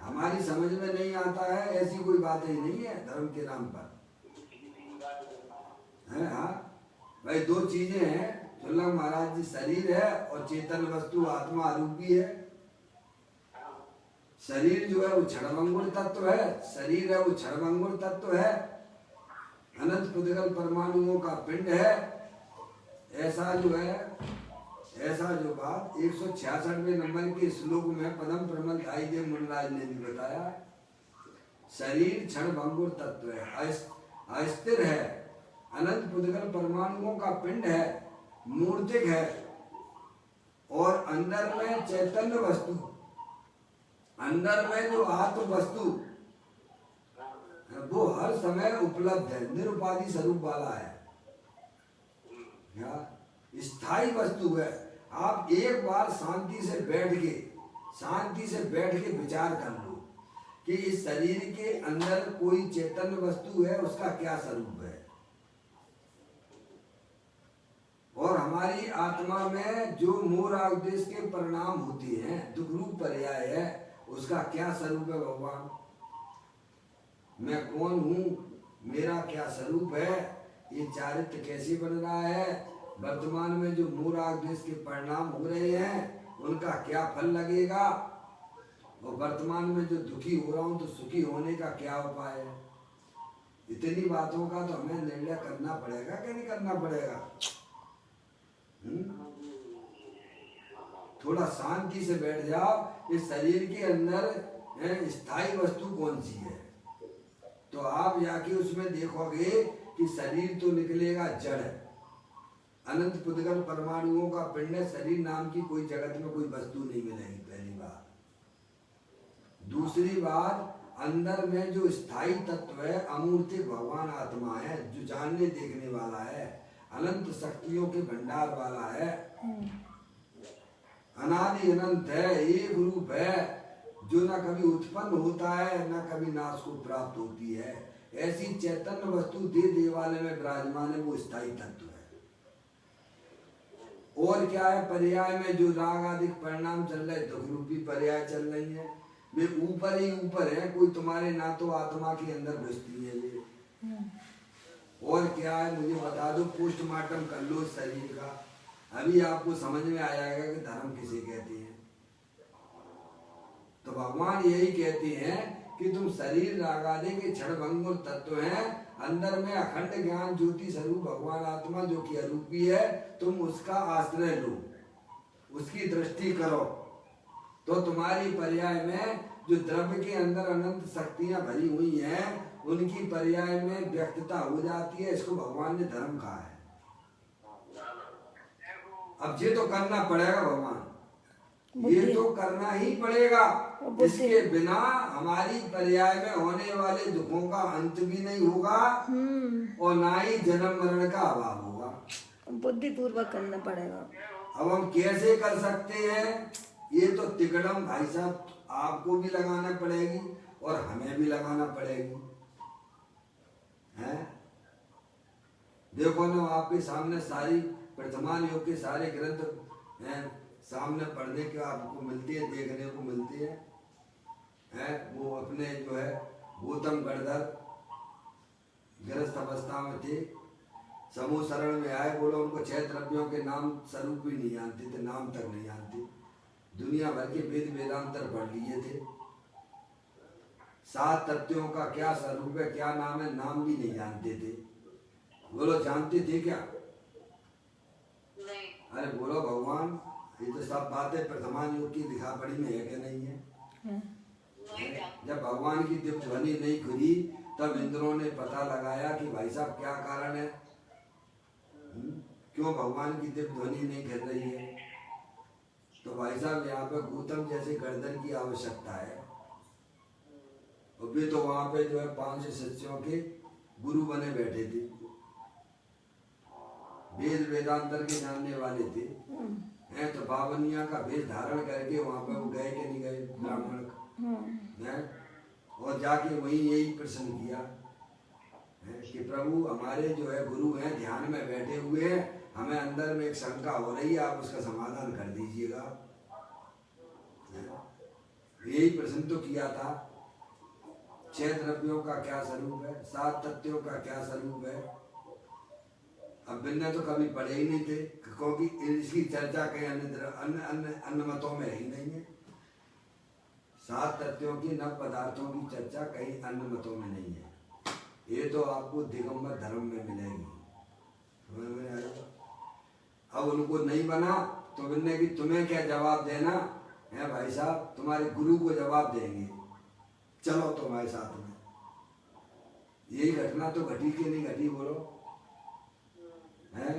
हमारी समझ में नहीं आता है ऐसी कोई बात ही नहीं है धर्म के नाम पर, है? हाँ भाई, दो चीजें हैं सुल्लभ महाराज जी, शरीर है और चेतन वस्तु आत्मा आरूपी है। शरीर जो है वो क्षणभंगुर तत्व है, शरीर है वो क्षणभंगुर तत्व है, अनंत पुद्गल परमाणुओं का पिंड है। ऐसा जो है, ऐसा जो बात 166वें नंबर के श्लोक में पदम प्रमलधाई देव मुनिराज ने भी बताया। शरीर क्षणभंगुर तत्व है, अस्थिर है, अनंत पुद्गल परमाणुओं का पिंड है, मूर्तिक है, और अंदर में चैतन्य वस्तु, अंदर में जो आत्म वस्तु वो हर समय उपलब्ध है, निरुपाधि स्वरूप वाला है, क्या स्थायी वस्तु है। आप एक बार शांति से बैठ के विचार कर लो कि इस शरीर के अंदर कोई चैतन्य वस्तु है, उसका क्या स्वरूप है, और हमारी आत्मा में जो मोह राग द्वेष के परिणाम होते हैं, दुख रूप पर्याय है, उसका क्या स्वरूप है। भगवान, मैं कौन हूँ, मेरा क्या स्वरूप है, ये चारित्र कैसे बन रहा है, वर्तमान में जो मोह राग द्वेष के परिणाम हो रहे हैं उनका क्या फल लगेगा, और वर्तमान में जो दुखी हो रहा हूँ तो सुखी होने का क्या उपाय है। इतनी बातों का तो हमें निर्णय करना पड़ेगा कि नहीं करना पड़ेगा? थोड़ा शांति से बैठ जाओ। इस शरीर के अंदर स्थायी वस्तु कौन सी है, तो आप जाके उसमें देखोगे कि शरीर तो निकलेगा जड़, अनंत पुद्गल परमाणुओं का पिंड है। शरीर नाम की कोई जगत में कोई वस्तु नहीं मिलेगी, पहली बात। दूसरी बात, अंदर में जो स्थायी तत्व है अमूर्तिक भगवान आत्मा है, जो जानने देखने वाला है, अनंत शक्तियों के भंडार वाला है, अनादि अनंत है, एक रूप है, जो न कभी उत्पन्न होता है न कभी नाश को प्राप्त होती है। ऐसी चैतन्य वस्तु दे वाले में विराजमान है, वो स्थायी तत्व है। और क्या है, पर्याय में जो राग आदि परिणाम चल रहे, दुख रूपी पर्याय चल रही है, वे ऊपर ही ऊपर है, कोई तुम्हारे ना तो आत्मा के अंदर घुसती है ये। और क्या है, मुझे बता दो, पोस्टमार्टम कर लो शरीर का, अभी आपको समझ में आ जाएगा कि धर्म किसे कहते हैं। तो भगवान यही कहते हैं कि तुम शरीर रागादि के क्षणभंगुर तत्व हैं, अंदर में अखंड ज्ञान ज्योति स्वरूप भगवान आत्मा जो कि अरूपी है, तुम उसका आश्रय लो, उसकी दृष्टि करो, तो तुम्हारी पर्याय में जो द्रव्य के अंदर अनंत शक्तियां भरी हुई हैं उनकी पर्याय में व्यक्तता हो जाती है। इसको भगवान ने धर्म कहा है। अब ये तो करना पड़ेगा भगवान, ये तो करना ही पड़ेगा। बुद्धि। इसके बिना हमारी पर्याय में होने वाले दुखों का अंत भी नहीं होगा और ना ही जन्म मरण का अभाव होगा। बुद्धि पूर्वक करना पड़ेगा। अब हम कैसे कर सकते हैं? ये तो तिकड़म भाई साहब आपको भी लगाना पड़ेगी और हमें भी लगाना पड़ेगी, हैं? देखो ना, आपके सामने सारी वर्तमान योग के सारे ग्रंथ हैं, सामने पढ़ने के आपको मिलती है, देखने को मिलती है। वो अपने जो है गौतम गणधर गृहस्थ अवस्था में थे, समूह शरण में आए, बोलो उनको 6 द्रव्यों के नाम स्वरूप भी नहीं जानते थे, नाम तक नहीं जानते। दुनिया भर के वेद वेदांतर पढ़ लिए थे। 7 तत्वों का क्या स्वरूप है, क्या नाम है, नाम भी नहीं जानते थे। बोलो जानते थे क्या? नहीं। अरे बोलो भगवान, ये तो सब बातें प्रथमान योग की लिखा पढ़ी में है कि नहीं है? जब भगवान की दिव्य ध्वनि नहीं खुली तब इंद्रों ने पता लगाया कि भाई साहब क्या कारण है, क्यों भगवान की दिव्य ध्वनि नहीं कर रही है। तो भाई साहब यहाँ पे गौतम जैसे गर्दन की आवश्यकता है। और भी तो वहां पे जो है 500 शिष्यों के गुरु बने बैठे थे, वेद वेदांतर के जानने वाले थे, हैं? तो बावनिया का वेश धारण करके वहां पे वो गए कि नहीं गए ब्राह्मण, हैं? और जाके वहीं यही प्रश्न किया, हैं? कि प्रभु हमारे जो है गुरु हैं, ध्यान में बैठे हुए हैं, हमें अंदर में एक शंका हो रही है, आप उसका समाधान कर दीजिएगा। यही प्रश्न तो किया था। 6 द्रव्यों का क्या स्वरूप है, 7 तत्वों का क्या स्वरूप है। अब बिन्ने तो कभी पढ़े ही नहीं थे, क्योंकि इसकी चर्चा कहीं अन्य मतों में ही नहीं है। 7 तत्वों की, 9 पदार्थों की चर्चा कहीं अन्य मतों में नहीं है। ये तो आपको दिगंबर धर्म में मिलेगी। अब उनको नहीं बना तो बिन्ने की तुम्हें क्या जवाब देना है भाई साहब, तुम्हारे गुरु को जवाब देंगे, चलो तुम्हारे साथ में। यही घटना तो घटी कि नहीं घटी, बोलो? हैं?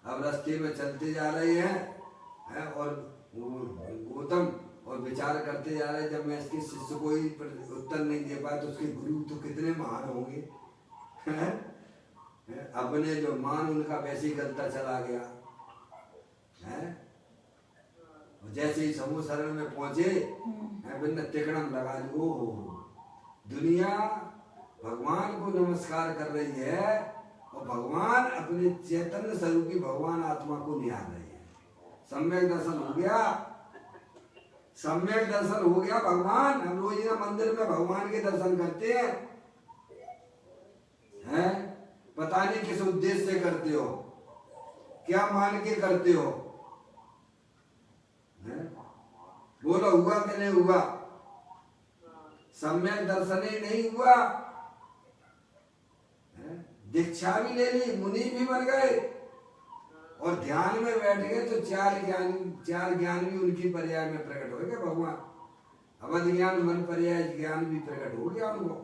अब रास्ते में चलते जा रहे हैं और गौतम और विचार करते जा रहे हैं, जब मैं इसके शिष्य को ही उत्तर नहीं दे पाया तो उसके गुरु तो कितने महान होंगे। अपने जो मान उनका वैसे ही गलता चला गया है। जैसे ही समूह शरण में पहुंचे, बिन्ने तिकड़म लगा ली, ओ दुनिया भगवान को नमस्कार कर रही है और भगवान अपने चैतन्य स्वरूपी भगवान आत्मा को निहार रहे हैं। सम्यक दर्शन हो गया, सम्यक दर्शन हो गया। भगवान, हम रोज ना मंदिर में भगवान के दर्शन करते हैं, पता नहीं किस उद्देश्य से करते हो, क्या मान के करते हो, बोलो हुआ कि नहीं हुआ? सम्यक दर्शन ही नहीं हुआ। दीक्षा भी ले ली, मुनि भी बन गए और ध्यान में बैठ गए तो 4 ज्ञान भी उनकी पर्याय में प्रकट हो गए भगवान। अवध ज्ञान, मन पर्याय ज्ञान भी प्रकट हो गया उनको,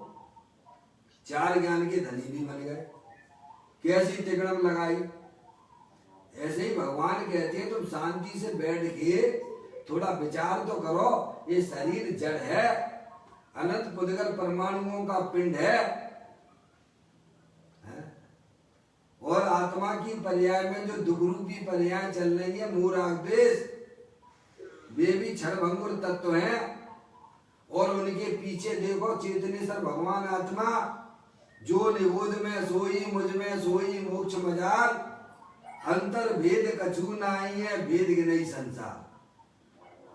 4 ज्ञान के धनी भी बन गए। कैसी तिकड़म लगाई? ऐसे ही भगवान कहते हैं तुम शांति से बैठ के थोड़ा विचार तो करो, ये शरीर जड़ है, अनंत पुद्गल परमाणुओं का पिंड है और आत्मा की पर्याय में जो दुगरूपी पर्याय चल रही है, मूर आग द्वेष, वे भी क्षणभंगुर तत्व हैं। और उनके पीछे देखो चेतनेश्वर भगवान आत्मा, जो निबोध में सोई मुझ में सोई मोक्ष मजाल, अंतर भेद कछु नाई है भेद गिनई संसार।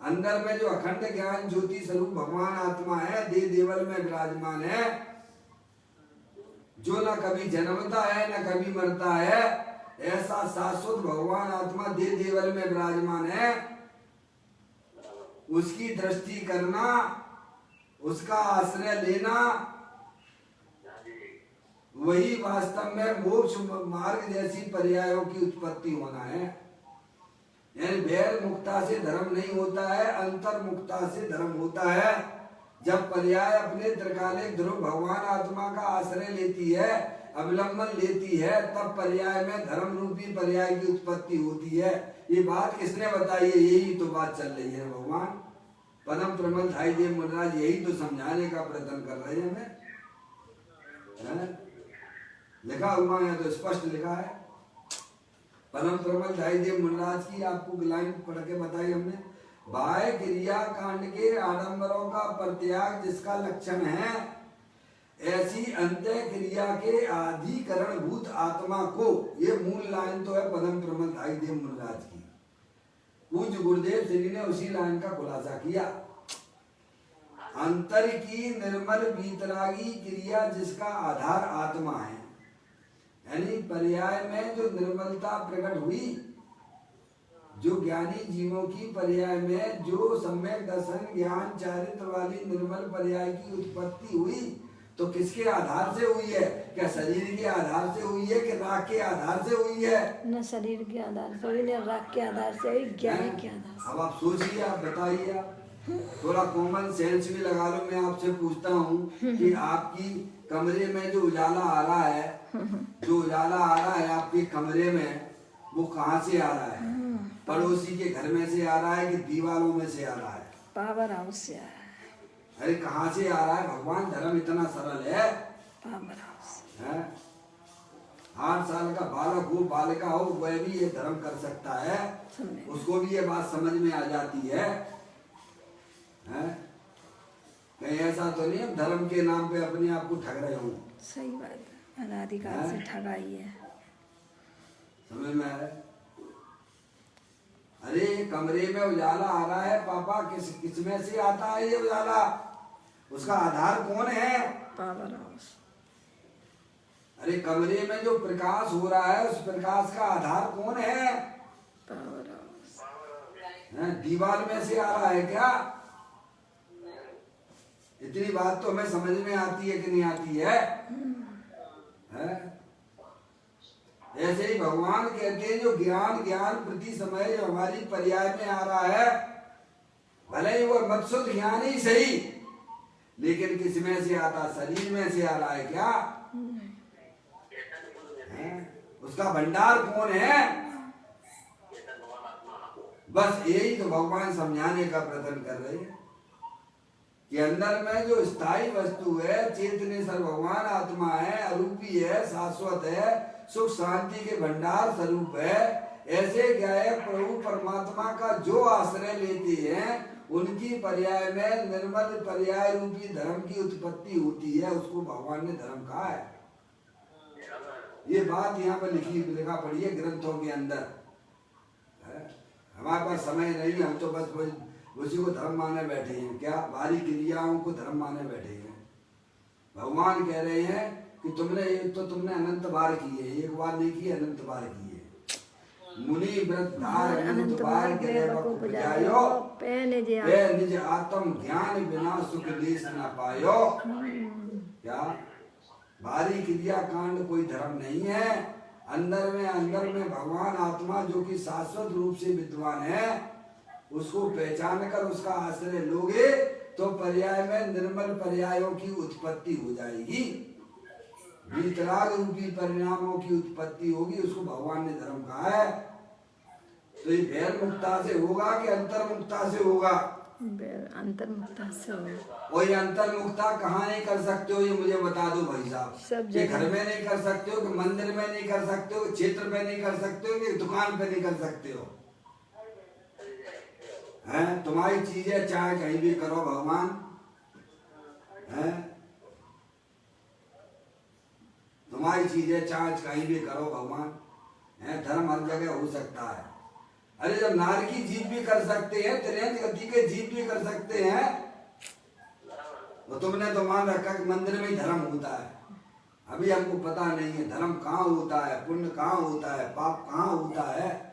अंदर में जो अखंड ज्ञान ज्योति स्वरूप भगवान आत्मा है, दे देवल में विराजमान है, जो न कभी जन्मता है न कभी मरता है, ऐसा शाश्वत भगवान आत्मा दे देवल में विराजमान है। उसकी दृष्टि करना, उसका आश्रय लेना, वही वास्तव में मोक्ष मार्ग जैसी पर्यायों की उत्पत्ति होना है। यानी बैर मुक्ता से धर्म नहीं होता है, अंतर मुक्ता से धर्म होता है। जब पर्याय अपने त्रिकालिक ध्रुव भगवान आत्मा का आश्रय लेती है, अवलंबन लेती है तब पर्याय में धर्म रूपी पर्याय की उत्पत्ति होती है। ये बात किसने बताई है? यही तो बात चल रही है भगवान परम प्रमल धाई देव मुनिराज यही तो समझाने का प्रयत्न कर रहे हैं हमें। लिखा हुआ है तो स्पष्ट लिखा है। परम प्रमल धाई देव मुनिराज की आपको लाइन पढ़ के बताई हमने। बाह्य क्रिया कांड के आडंबरों का परित्याग जिसका लक्षण है, ऐसी अंत्य क्रिया के आधिकरण भूत आत्मा को, ये मूल लाइन तो है परम प्रमल धाई देव मुनिराज की। पूज्य गुरुदेव श्री ने उसी लाइन का खुलासा किया। अंतर की निर्मल बीतरागी क्रिया जिसका आधार आत्मा है, यानी पर्याय में जो निर्मलता प्रकट हुई, जो ज्ञानी जीवों की पर्याय में जो सम्यक दर्शन ज्ञान चारित्र वाली निर्मल पर्याय की उत्पत्ति हुई, तो किसके आधार से हुई है? क्या शरीर के आधार से हुई है कि राग के आधार से हुई है? न शरीर के आधार से हुई, न राग के आधार से हुई, ज्ञान के आधार से। अब आप सोचिए, आप बताइए, आप थोड़ा कॉमन सेंस भी लगा लो। मैं आपसे पूछता हूँ कि आपकी कमरे में जो उजाला आ रहा है, जो उजाला आ रहा है आपके कमरे में, वो कहाँ से आ रहा है? पड़ोसी के घर में से आ रहा है कि दीवारों में से आ रहा है? पावर हाउस से आ रहा है। अरे कहाँ से आ रहा है? भगवान धर्म इतना सरल है। पावर हाउस है 8 साल का बालक हो, बालिका हो, वह भी ये धर्म कर सकता है, उसको भी ये बात समझ में आ जाती है। कहीं ऐसा तो नहीं है धर्म के नाम पे अपने आप को ठग रहे हो? सही बात है, अनाधिकार से ठगाई है। समझ में आ रहा है? अरे कमरे में उजाला आ रहा है पापा, किस में से आता है ये उजाला? उसका आधार कौन है? Power house. अरे कमरे में जो प्रकाश हो रहा है, उस प्रकाश का आधार कौन है? Power house. दीवार में से आ रहा है क्या? इतनी बात तो हमें समझ में आती है कि नहीं आती है? ऐसे ही भगवान कहते हैं जो ज्ञान प्रति समय जो हमारी पर्याय में आ रहा है, भले ही वो मकसूद ज्ञान ही सही, लेकिन किस में से आता? शरीर में से आ रहा है क्या? उसका भंडार कौन है? बस यही तो भगवान समझाने का प्रयत्न कर रहे हैं कि अंदर में जो स्थायी वस्तु है, चेतनेश्वर भगवान आत्मा है, अरूपी है, शाश्वत है, सुख शांति के भंडार स्वरूप है। ऐसे क्या है, प्रभु परमात्मा का जो आश्रय लेते हैं, उनकी पर्याय में निर्मल पर्याय रूपी धर्म की उत्पत्ति होती है। उसको भगवान ने धर्म कहा है। ये बात यहाँ पर लिखा पड़ी है ग्रंथों के अंदर। हमारे पास समय नहीं, हम तो बस उसी को धर्म माने बैठे हैं। क्या बाहरी क्रियाओं को धर्म माने बैठे हैं। भगवान कह रहे हैं कि तुमने अनंत बार किए, एक बार नहीं किए, अनंत बार किए। मुनि व्रत धार अनंत बार निज आत्म ज्ञान बिना सुख देश न पायो। क्या बाहरी क्रिया कांड कोई धर्म नहीं है। अंदर में भगवान आत्मा जो कि शाश्वत रूप से विद्वान है, उसको पहचान कर उसका आश्रय लोगे तो पर्याय में निर्मल पर्यायों की उत्पत्ति हो जाएगी, वितराग रूपी परिणामों की उत्पत्ति होगी। उसको भगवान ने धर्म कहा है। तो ये बहिर्मुखता से होगा कि अंतर्मुखता से होगा? अंतर्मुखता से होगा। और ये अंतर्मुखता कहाँ नहीं कर सकते हो, ये मुझे बता दो भाई साहब। ये घर में नहीं कर सकते हो कि मंदिर में नहीं कर सकते हो, क्षेत्र में नहीं कर सकते हो कि दुकान पे नहीं कर सकते हो? हैं? तुम्हारी चीजें चाहे कहीं भी करो भगवान, हैं? तुम्हारी चीजें चाहे कहीं भी करो भगवान, हैं? धर्म हर जगह हो सकता है। अरे जब नार की जीव भी कर सकते हैं, त्रियंत गति के जीव भी कर सकते हैं, तो तुमने तो मान रखा कि मंदिर में ही धर्म होता है। अभी हमको पता नहीं है धर्म कहाँ होता है, पुण्य कहाँ होता है, पाप कहाँ होता है।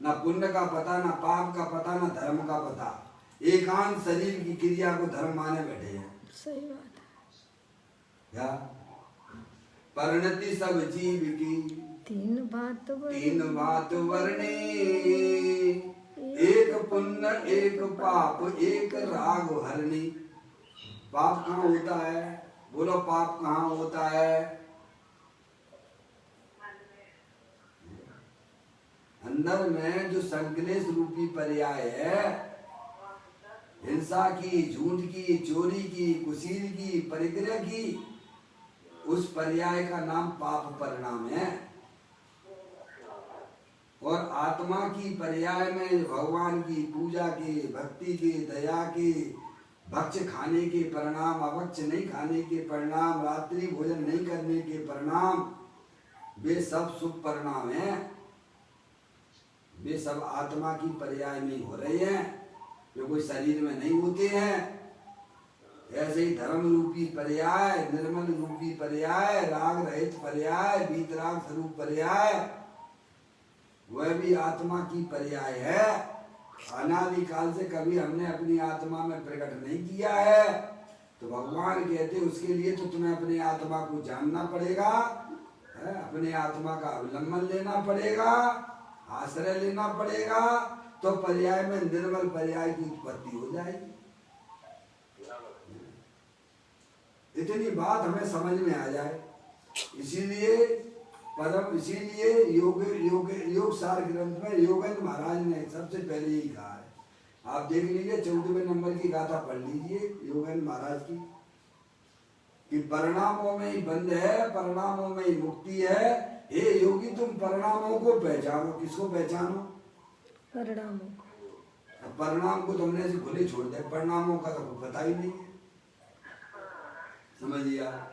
ना पुण्य का पता, ना पाप का पता, ना धर्म का पता। एकांत शरीर की क्रिया को धर्म माने बैठे हैं। सही बात है। क्या परिणति सब जीव की तीन बात वर्णे, एक पुण्य एक पाप एक राग हरणी। पाप कहाँ होता है? बोलो पाप कहाँ होता है? अंदर में जो संकलेश रूपी पर्याय है, हिंसा की, झूठ की, चोरी की, कुसील की, परिग्रह की, उस पर्याय का नाम पाप परिणाम है। और आत्मा की पर्याय में भगवान की पूजा के, भक्ति के, दया के, भक्ष खाने के परिणाम, अभक्ष नहीं खाने के परिणाम, रात्रि भोजन नहीं करने के परिणाम, वे सब शुभ परिणाम हैं। वे सब आत्मा की पर्याय में हो रहे हैं, वे कोई शरीर में नहीं होते हैं। ऐसे ही धर्म रूपी पर्याय, निर्मल रूपी पर्याय, राग रहित पर्याय, वीतराग स्वरूप पर्याय, वह भी आत्मा की पर्याय है। अनादिकाल से कभी हमने अपनी आत्मा में प्रकट नहीं किया है, तो भगवान कहते उसके लिए तो तुम्हें अपने आत्मा को जानना पड़ेगा, अपने आत्मा का अवलंबन लेना पड़ेगा, आश्रय लेना पड़ेगा, तो पर्याय में निर्मल पर्याय की उत्पत्ति हो जाएगी। इतनी बात हमें समझ में आ जाए, इसीलिए योग सार ग्रंथ में योगेंद्र महाराज ने सबसे पहले यही कहा है। आप देख लीजिए 14वें नंबर की गाथा पढ़ लीजिए योगेंद्र महाराज की, कि परिणामों में ही बंध है, परिणामों में ही मुक्ति है। हे योगी तुम परिणामों को पहचानो। किसको पहचानो? परिणामों। परिणाम को तुमने ऐसे खुले छोड़ दिया, परिणामों का तो पता ही नहीं है। समझिए आप।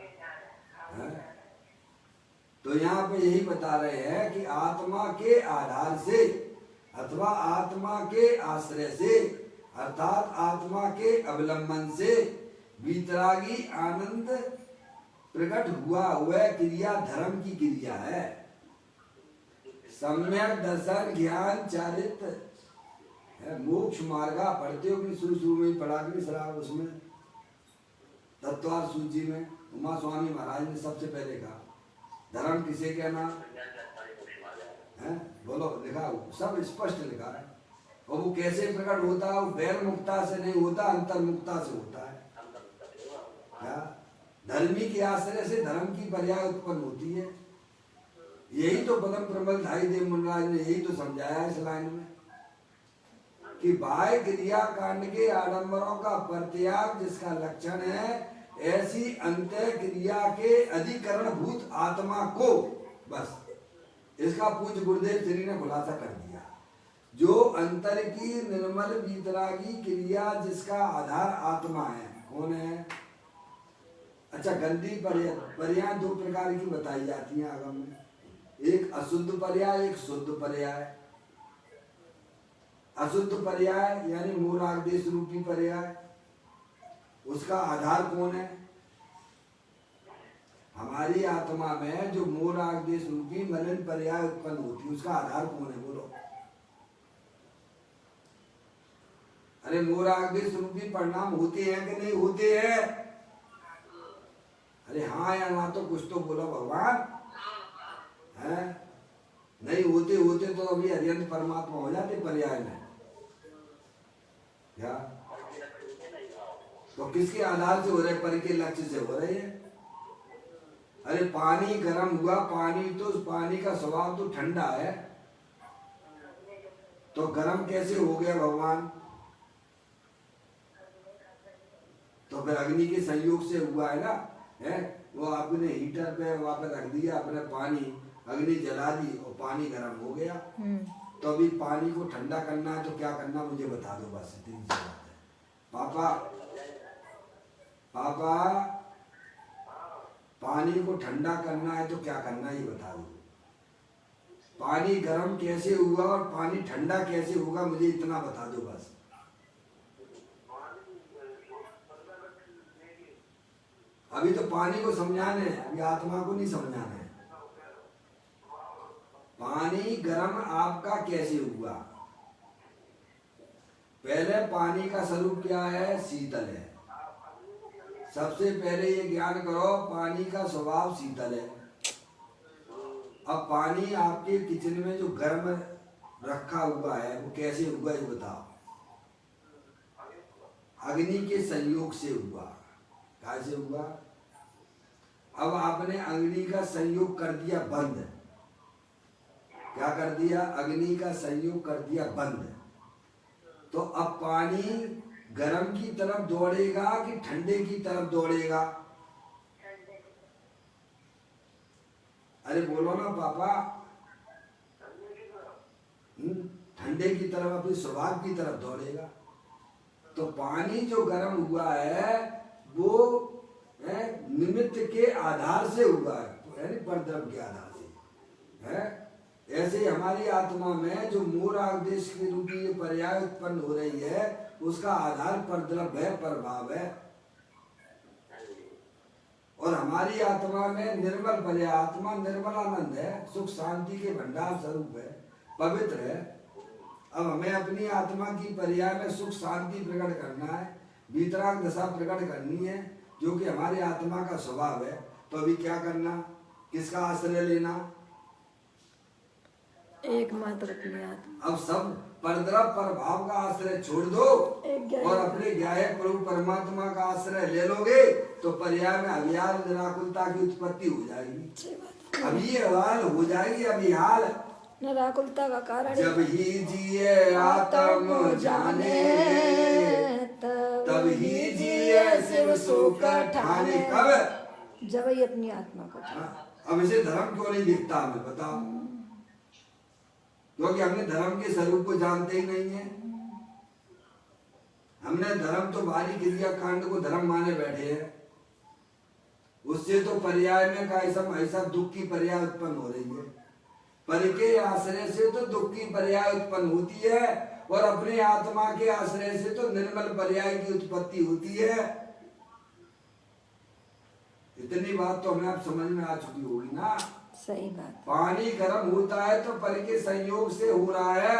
तो यहाँ पे यही बता रहे हैं कि आत्मा के आधार से अथवा आत्मा के आश्रय से अर्थात आत्मा के अवलंबन से वीतरागी आनंद प्रकट हुआ, वह क्रिया धर्म की क्रिया है। सम्यक दर्शन ज्ञान चारित्र मोक्ष मार्गा पढ़ते हो कि शुरू में ही पढ़ा कि सराब उसमें तत्वार सूची में उमा स्वामी महाराज ने सबसे पहले कहा धर्म किसे कहना है, बोलो लिखा सब स्पष्ट लिखा है। और वो कैसे प्रकट होता है? वो बैर मुक्ता से नहीं होता, अंतर मुक्ता से होता है। क्या धर्मी के आश्रय से धर्म की पर्याय उत्पन्न होती है। यही तो पदम प्रबल धाई देव मुनराज ने यही तो समझाया इस लाइन में कि बाह्य क्रिया कांड के आडंबरों का परित्याग जिसका लक्षण है, ऐसी अंतः क्रिया के अधिकरण भूत आत्मा को, बस इसका पूज्य गुरुदेव श्री ने खुलासा कर दिया। जो अंतर की निर्मल वीतरागी क्रिया जिसका आधार आत्मा है, कौन है? अच्छा, गंदी पर्याय दो प्रकार की बताई जाती हैं आगम में, एक अशुद्ध पर्याय, एक शुद्ध पर्याय। अशुद्ध पर्याय यानी मूल देश रूपी पर्याय, उसका आधार कौन है? हमारी आत्मा में जो मूल देश रूपी मलिन पर्याय उत्पन्न होती है, उसका आधार कौन है? बोलो। अरे मूल देश रूपी परिणाम होते हैं कि नहीं होते हैं? अरे हाँ या ना तो कुछ तो बोलो भगवान है। नहीं होते होते तो अभी अत्यंत परमात्मा हो जाते पर्याय में। क्या तो किसके आधार से हो रहे? पर के लक्ष्य से हो रहे हैं। अरे पानी गर्म हुआ, पानी तो पानी का स्वभाव तो ठंडा है, तो गर्म कैसे हो गया भगवान? तो फिर अग्नि के संयोग से हुआ है ना, है वो आपने हीटर पे वहां पे रख दिया, अपने पानी अग्नि जला दी और पानी गर्म हो गया। तो अभी पानी को ठंडा करना है तो क्या करना मुझे बता दो, बस इतनी सी बात है। पापा पानी को ठंडा करना है तो क्या करना ये बता दो। पानी गर्म कैसे हुआ और पानी ठंडा कैसे होगा मुझे इतना बता दो बस। अभी तो पानी को समझाने हैं, अभी आत्मा को नहीं समझाना है। पानी गर्म आपका कैसे हुआ? पहले पानी का स्वरूप क्या है? शीतल है। सबसे पहले ये ज्ञान करो पानी का स्वभाव शीतल है। अब पानी आपके किचन में जो गर्म रखा हुआ है वो कैसे हुआ ये बताओ। अग्नि के संयोग से हुआ। कैसे हुआ? अब आपने अग्नि का संयोग कर दिया बंद, क्या कर दिया, अग्नि का संयोग कर दिया बंद। तो अब पानी गर्म की तरफ दौड़ेगा कि ठंडे की तरफ दौड़ेगा? अरे बोलो ना पापा। ठंडे की तरफ, अपनी स्वभाव की तरफ दौड़ेगा। तो पानी जो गर्म हुआ है वो निमित्त के आधार से हुआ है, यानी परद्रव्य के आधार से है। ऐसे हमारी आत्मा में जो मूल आदेश के रूप में पर्याय उत्पन्न हो रही है उसका आधार परद्रव्य है, प्रभाव है। और हमारी आत्मा में निर्मल पर्याय, आत्मा निर्मल आनंद है, सुख शांति के भंडार स्वरूप है, पवित्र है। अब हमें अपनी आत्मा की पर्याय में सुख शांति प्रकट करना है, वीतराग दशा प्रकट करनी है, जो कि हमारी आत्मा का स्वभाव है। तो अभी क्या करना, किसका आश्रय लेना? एकमात्र अपनी आत्मा। अब सब परद्रव्य प्रभाव का आश्रय छोड़ दो और अपने ज्ञाय प्रभु परमात्मा का आश्रय ले लोगे तो पर्याय में अभिहाल निराकुलता की उत्पत्ति हो जाएगी। अभी ये हाल हो जाएगी, अभी हाल निराकुलता का कारण जब ही जिए आत्म जाने तब ही जिए शिव सुख ठाने। कब? जब ही अपनी आत्मा को। अब इसे धर्म क्यों नहीं दिखता हमें, बताओ? क्योंकि हमने धर्म के स्वरूप को जानते ही नहीं है। हमने धर्म तो बाहरी क्रिया कांड को धर्म माने बैठे हैं। उससे तो पर्याय में का ऐसा दुख की पर्याय उत्पन्न हो रही है। पर के आश्रय से तो दुख की पर्याय उत्पन्न होती है और अपने आत्मा के आश्रय से तो निर्मल पर्याय की उत्पत्ति होती है। इतनी बात तो हमें अब समझ में आ चुकी होगी ना। सही बात। पानी गर्म होता है तो पर के संयोग से हो रहा है,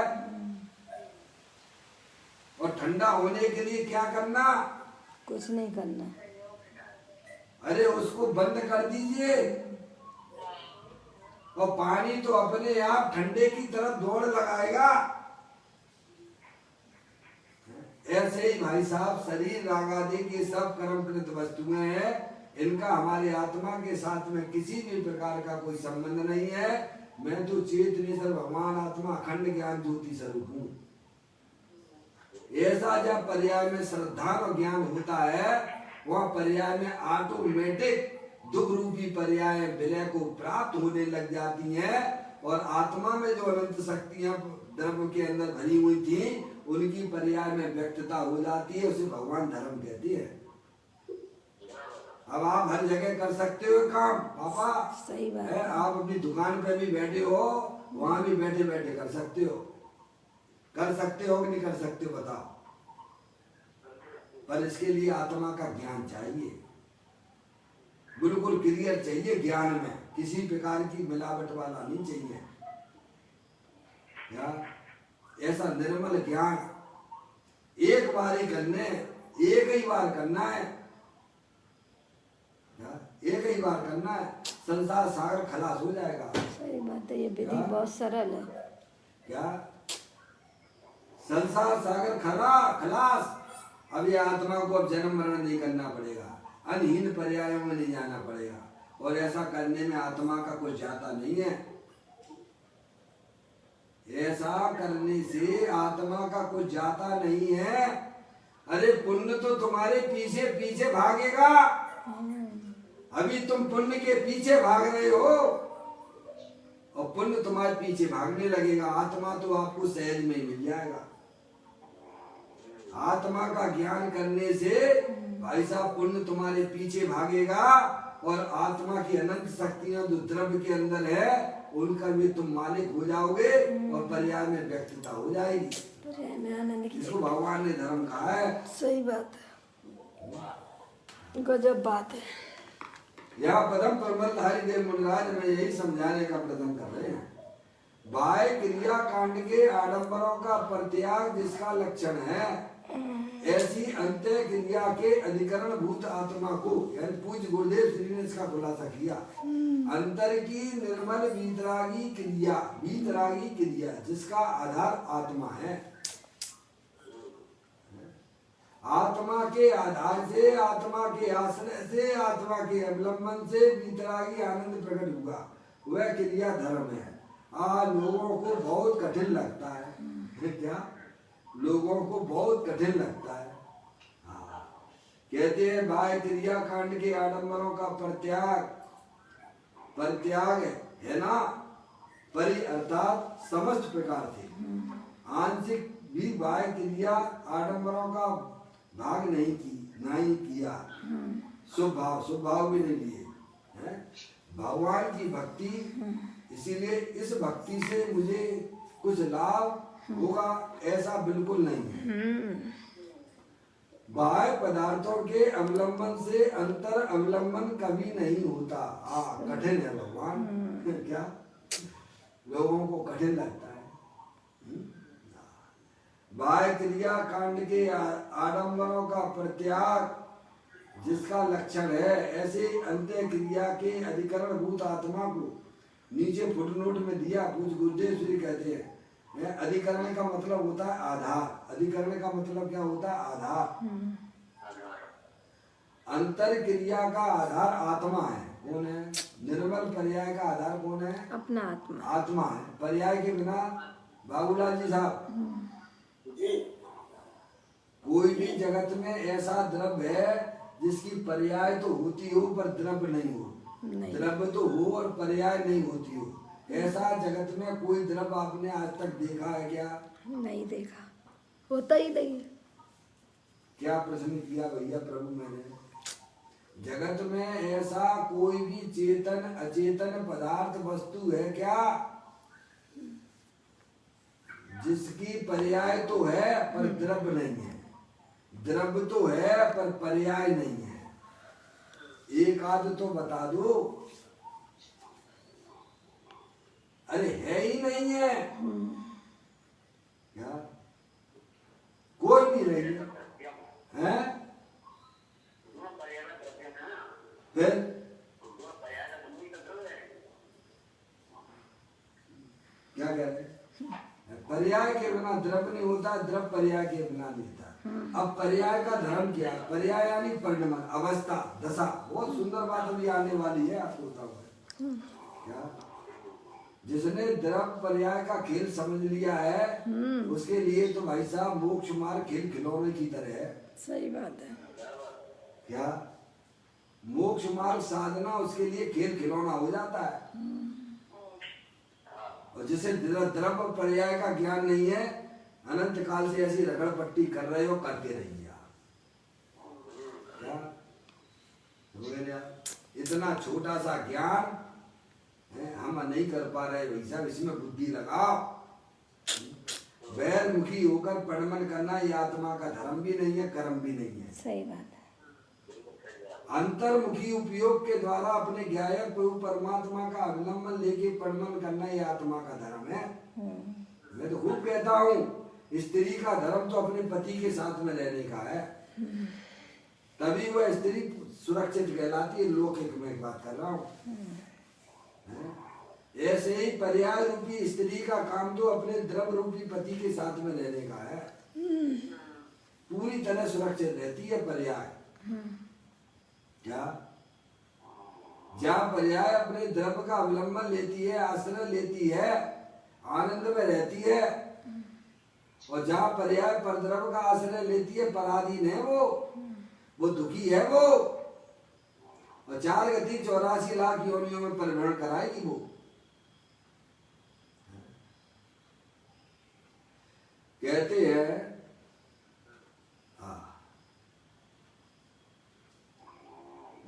और ठंडा होने के लिए क्या करना? कुछ नहीं करना। अरे उसको बंद कर दीजिए और पानी तो अपने आप ठंडे की तरफ दौड़ लगाएगा। ऐसे ही भाई साहब शरीर राग आदि के सब कर्मकृत वस्तुएं हैं, इनका हमारे आत्मा के साथ में किसी भी प्रकार का कोई संबंध नहीं है। मैं तो चेतनेश्वर भगवान आत्मा अखंड ज्ञान ज्योति स्वरूप हूँ। ऐसा जब पर्याय में श्रद्धा और ज्ञान होता है वह पर्याय में ऑटोमेटिक दुख रूपी पर्याय विलय को प्राप्त होने लग जाती हैं, और आत्मा में जो अनंत शक्तियां द्रव्य के अंदर भरी हुई थी उनकी पर्याय में व्यक्तता हो जाती है। उसे भगवान धर्म कहती है। अब आप हर जगह कर सकते हो काम पापा। सही बात है। आप अपनी दुकान पे भी बैठे हो, वहां भी बैठे बैठे कर सकते हो। कर सकते हो कि नहीं कर सकते बताओ? पर इसके लिए आत्मा का ज्ञान चाहिए, बिल्कुल क्लियर चाहिए। ज्ञान में किसी प्रकार की मिलावट वाला नहीं चाहिए। या ऐसा निर्मल ज्ञान एक बार ही करने, एक ही बार करना है, एक ही बार करना है, संसार सागर खलास हो जाएगा। सही बात है। ये विधि बहुत सरल है। क्या? संसार सागर खलास। अब ये आत्मा को अब जन्म मरण नहीं करना पड़ेगा, अनहीन पर्यायों में नहीं जाना पड़ेगा, और ऐसा करने में आत्मा का कुछ जाता नहीं है। ऐसा करने से आत्मा का कुछ जाता नहीं है। अरे पुण्य तो तुम्हारे पीछे पीछे भागेगा। अभी तुम पुण्य के पीछे भाग रहे हो और पुण्य तुम्हारे पीछे भागने लगेगा। आत्मा तो आपको सहज में ही मिल जाएगा। आत्मा का ज्ञान करने से भाई साहब पुण्य तुम्हारे पीछे भागेगा, और आत्मा की अनंत शक्तियां जो द्रव्य के अंदर है उनका भी तुम मालिक हो जाओगे, और पर्याय में व्यक्तता हो जाएगी। पर्याय में आनंद की। इसको भगवान ने धर्म कहा है। सही बात है। गजब बात है। यहाँ पदम परमधारी देव मुनिराज में यही समझाने का प्रयत्न कर रहे हैं। बाह्य क्रिया कांड के आडंबरों का परित्याग जिसका लक्षण है, ऐसी अंत्य क्रिया के अधिकरण भूत आत्मा को, यानी पूज्य गुरुदेव श्री ने इसका खुलासा किया। अंतर की निर्मल वीतरागी क्रिया जिसका आधार आत्मा है। आत्मा के आधार से, आत्मा के आश्रय से, आत्मा के अवलंबन से वीतरागी आनंद प्रकट हुआ, वह क्रिया धर्म है। लोगों को बहुत कठिन लगता है क्या? लोगों को बहुत कठिन लगता है। हाँ, कहते हैं बाह्य क्रिया कांड के आडंबरों का परित्याग है ना। परि अर्थात समस्त प्रकार थे, आंशिक भी बाह्य क्रिया आडंबरों का भाग नहीं किया। शुभ भाव भी नहीं लिए हैं। भगवान की भक्ति, इसीलिए इस भक्ति से मुझे कुछ लाभ होगा ऐसा बिल्कुल नहीं है। बाह्य पदार्थों के अवलंबन से अंतर अवलंबन कभी नहीं होता। कठिन है भगवान क्या? लोगों को कठिन लगता है। बाह्य क्रिया कांड के आडंबरों का परित्याग जिसका लक्षण है, ऐसे अंत्य क्रिया के अधिकरण भूत आत्मा को नीचे फुटनोट में दिया। पूज्य गुरुदेव श्री कहते हैं अधिकरण का मतलब होता है आधार। अधिकरण का मतलब क्या होता है? आधार। अंतर क्रिया का आधार आत्मा है। कौन है? निर्मल पर्याय का आधार कौन है? अपना आत्मा। आत्मा है। पर्याय के बिना बाबूलाल जी साहब, कोई भी जगत में ऐसा द्रव्य है जिसकी पर्याय तो होती हो पर द्रव्य नहीं हो। द्रव्य तो हो और पर्याय नहीं होती हो, ऐसा जगत में कोई द्रव्य आपने आज तक देखा है क्या? नहीं देखा, होता ही नहीं। क्या प्रश्न किया भैया प्रभु मैंने? जगत में ऐसा कोई भी चेतन अचेतन पदार्थ वस्तु है क्या जिसकी पर्याय तो है पर द्रव्य नहीं है? द्रव्य तो है पर पर्याय नहीं है। एक आध तो बता दो। अरे है ही नहीं है क्या? कोई नहीं रही है। फिर क्या कह रहे? पर्याय के बिना द्रव्य नहीं होता, द्रव्य पर्याय के बिना नहीं होता। अब पर्याय का धर्म क्या है? पर्याय यानी परिणमन, अवस्था, दशा। बहुत सुंदर बात अभी आने वाली है, आपको बताऊंगा क्या। जिसने द्रव्य पर्याय का खेल समझ लिया है उसके लिए तो भाई साहब मोक्ष मार्ग खेल खिलौने की तरह है। सही बात है क्या? मोक्ष मार्ग साधना उसके लिए खेल खिलौना हो जाता है। और जिसे द्रव्य पर्याय का ज्ञान नहीं है, अनंत काल से ऐसी रगड़ पट्टी कर रहे हो, करते रहिए आप। क्या इतना छोटा सा ज्ञान है, हम नहीं कर पा रहे भाई साहब, इसमें बुद्धि लगाओ। बैरमुखी होकर परिणमन करना ये आत्मा का धर्म भी नहीं है, कर्म भी नहीं है। सही बात है। अंतर्मुखी उपयोग के द्वारा अपने ज्ञायक प्रभु परमात्मा का अवलंबन लेके परिणमन करना ये आत्मा का धर्म है। मैं तो खूब कहता हूँ, स्त्री का धर्म तो अपने पति के साथ में रहने का है, तभी वह स्त्री सुरक्षित कहलाती है। लौकिक में बात कर रहा हूँ। ऐसे ही पर्याय रूपी स्त्री का काम तो अपने द्रव्य रूपी पति के साथ में रहने का है। पूरी तरह सुरक्षित रहती है पर्याय। क्या? जहाँ पर्याय अपने द्रव्य का अवलंबन लेती है, आश्रय लेती है, आनंद में रहती है, और जहाँ पर्याय पर द्रव्य का आश्रय लेती है, पराधीन है वो दुखी है वो, और 4 गति 84 लाख योनियों में परिभ्रमण कराएगी वो। कहते हैं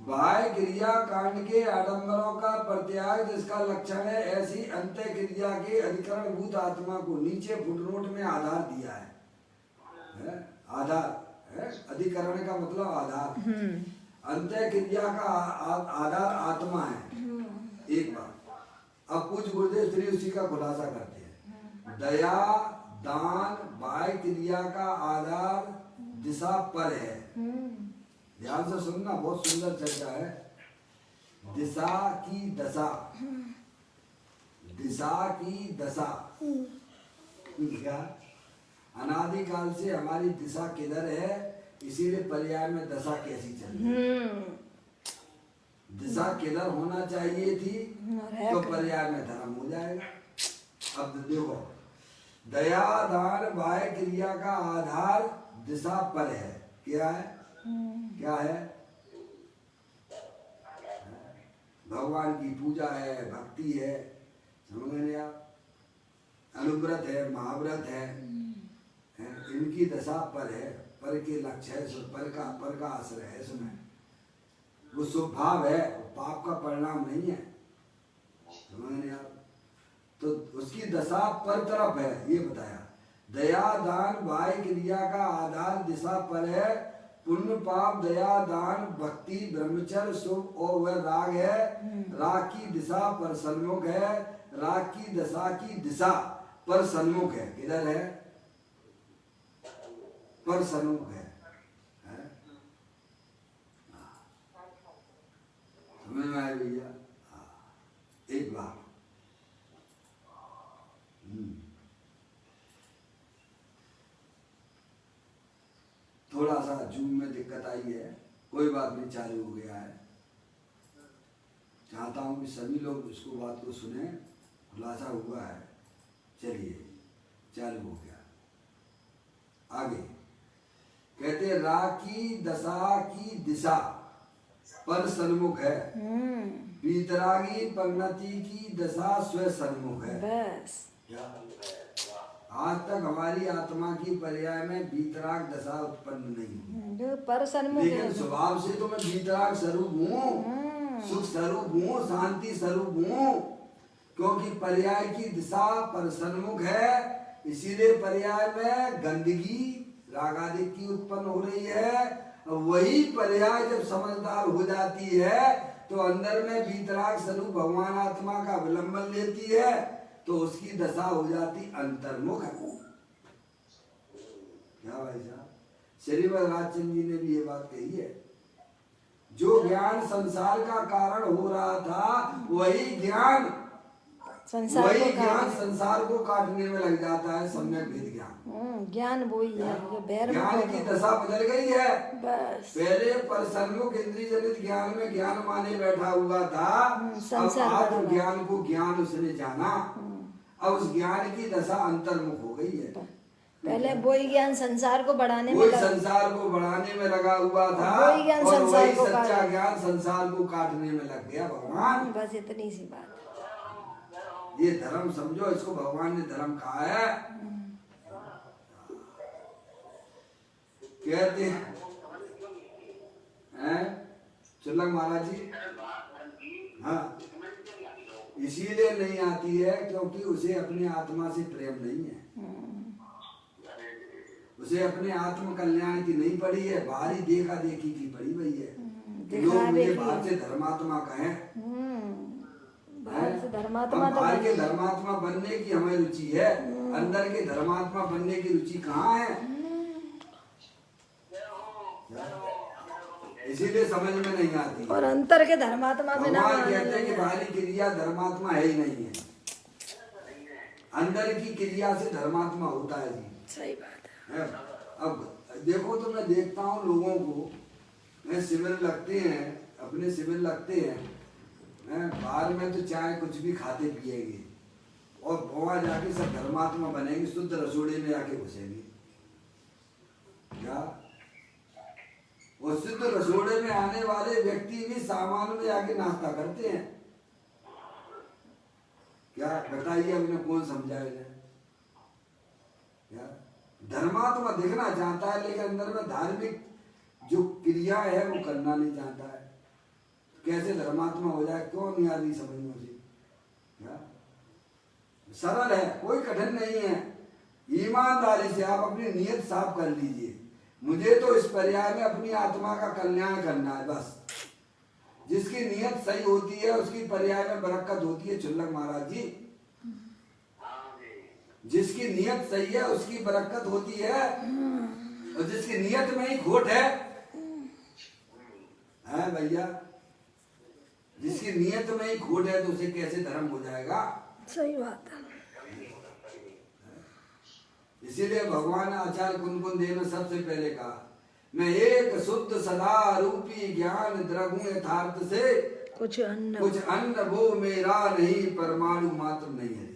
बाह्य क्रिया कांड के आडंबरों का परित्याग जिसका लक्षण है, ऐसी अंत्य क्रिया के अधिकरण भूत आत्मा को नीचे फुटनोट में आधार दिया है? आधार है, अधिकरण का मतलब आधार। अंत्य क्रिया का आधार आत्मा है। एक बात अब पूज्य गुरुदेव श्री उसी का खुलासा करते हैं। दया दान बाह्य क्रिया का आधार दिशा पर है। ध्यान से सुनना, बहुत सुंदर चर्चा है। दिशा की दशा, दिशा की दशा क्या? अनादिकाल से हमारी दिशा किधर है, इसीलिए पर्याय में दशा कैसी चल रही है। दिशा किधर होना चाहिए थी तो पर्याय में धर्म हो जाएगा। अब देखो, दया दान बाह्य क्रिया का आधार दिशा पर है। क्या है? क्या है? भगवान की पूजा है, भक्ति है, समझ गए आप? अनुव्रत है, महाव्रत है, इनकी दशा पर है, पर के लक्ष्य है, पर का आश्रय है इसमें। वो शुभ भाव है, पाप का परिणाम नहीं है, समझ गए आप? तो उसकी दशा पर तरफ है, ये बताया। दया दान बाह्य क्रिया का आधार दिशा पर है। पुण्य पाप दया दान भक्ति ब्रह्मचर्य शुभ और वह राग है। राग की दिशा पर सन्मुख है। राग की दशा की दिशा पर सन्मुख है। किधर है? पर सन्मुख है, समझ में आया भैया? एक बात थोड़ा सा जूम में दिक्कत आई है, कोई बात नहीं, चालू हो गया है। चाहता हूं कि सभी लोग इसको बात को सुने, खुलासा हुआ है। चलिए चालू हो गया। आगे कहते राग की दशा की दिशा पर सन्मुख है। वीतरागी परिणति की दशा स्व सन्मुख है। बस आज तक हमारी आत्मा की पर्याय में वीतराग दशा उत्पन्न नहीं हुई, जो पर सन्मुख लेकिन है। स्वभाव से तो मैं वीतराग स्वरूप हूँ, सुख स्वरूप हूँ, शांति स्वरूप हूँ, क्योंकि पर्याय की दिशा पर सन्मुख है। इसीलिए पर्याय में गंदगी रागादिक की उत्पन्न हो रही है। वही पर्याय जब समझदार हो जाती है तो अंदर में वीतराग स्वरूप भगवान आत्मा का अवलंबन लेती है, तो उसकी दशा हो जाती अंतर्मुख। क्या भाई साहब? श्रीमद् राजचंद्र जी ने भी ये बात कही है। जो ज्ञान संसार का कारण हो रहा था, वही ज्ञान संसार को काटने में लग जाता है। सम्यक भेद ज्ञान, ज्ञान वही है, ज्ञान की दशा बदल गई है। बस पहले पर सन्मुख इंद्रिय जनित ज्ञान में ज्ञान माने बैठा हुआ था, अब आत्म ज्ञान को ज्ञान उसने जाना, अब उस ज्ञान की दशा अंतर्मुख हो गई है। पहले वही ज्ञान संसार को बढ़ाने में संसार को बढ़ाने में लगा हुआ था, वही ज्ञान और संसार वही को सच्चा ज्ञान संसार को काटने में लग गया। भगवान बस इतनी सी बात। ये धर्म समझो, इसको भगवान ने धर्म कहा है। कहते हैं चुल्लक महाराज जी, हाँ, इसीलिए नहीं आती है क्योंकि उसे अपने आत्मा से प्रेम नहीं है, उसे अपने आत्म कल्याण की नहीं पड़ी है, बाहरी देखा देखी की पड़ी हुई है। लोग मुझे बाहर से धर्मात्मा कहें, बाहर के धर्मात्मा बनने की हमें रुचि है, अंदर के धर्मात्मा बनने की रुचि कहाँ है? इसीलिए समझ में नहीं आती। और अंतर के धर्मात्मा में ना कहते हैं कि बाहरी क्रिया धर्मात्मा है ही नहीं है, अंदर की क्रिया से धर्मात्मा होता है जी। सही बात है। अब देखो तो मैं देखता हूँ लोगों को, शिविर लगते हैं, अपने शिविर लगते हैं, बाहर में तो चाय कुछ भी खाते पिएंगे, और वहां जाके सब धर्मात्मा बनेंगे, शुद्ध रसोड़े में आके घुसेंगे। क्या? और शुद्ध रसोड़े में आने वाले व्यक्ति भी सामान में आके नाश्ता करते हैं। क्या बताइए, अब इन्हें कौन समझाए? धर्मात्मा दिखना चाहता है, लेकिन अंदर में धार्मिक जो क्रिया है वो करना नहीं चाहता है। कैसे धर्मात्मा हो जाए? क्यों नहीं आ रही समझ में उसे? सरल है, कोई कठिन नहीं है। ईमानदारी से आप अपनी नीयत साफ कर लीजिए, मुझे तो इस पर्याय में अपनी आत्मा का कल्याण करना है, बस। जिसकी नीयत सही होती है उसकी पर्याय में बरकत होती है। चुल्लक महाराज जी, जिसकी नीयत सही है उसकी बरकत होती है, और जिसकी नीयत में ही खोट है भैया, जिसकी नीयत में ही खोट है तो उसे कैसे धर्म हो जाएगा? सही बात है। इसीलिए भगवान आचार्य कुंकुन देव ने सबसे पहले कहा, मैं एक शुद्ध सदा रूपी ज्ञान द्रव्य यथार्थ से कुछ अन्न वो मेरा नहीं, परमाणु मात्र नहीं है।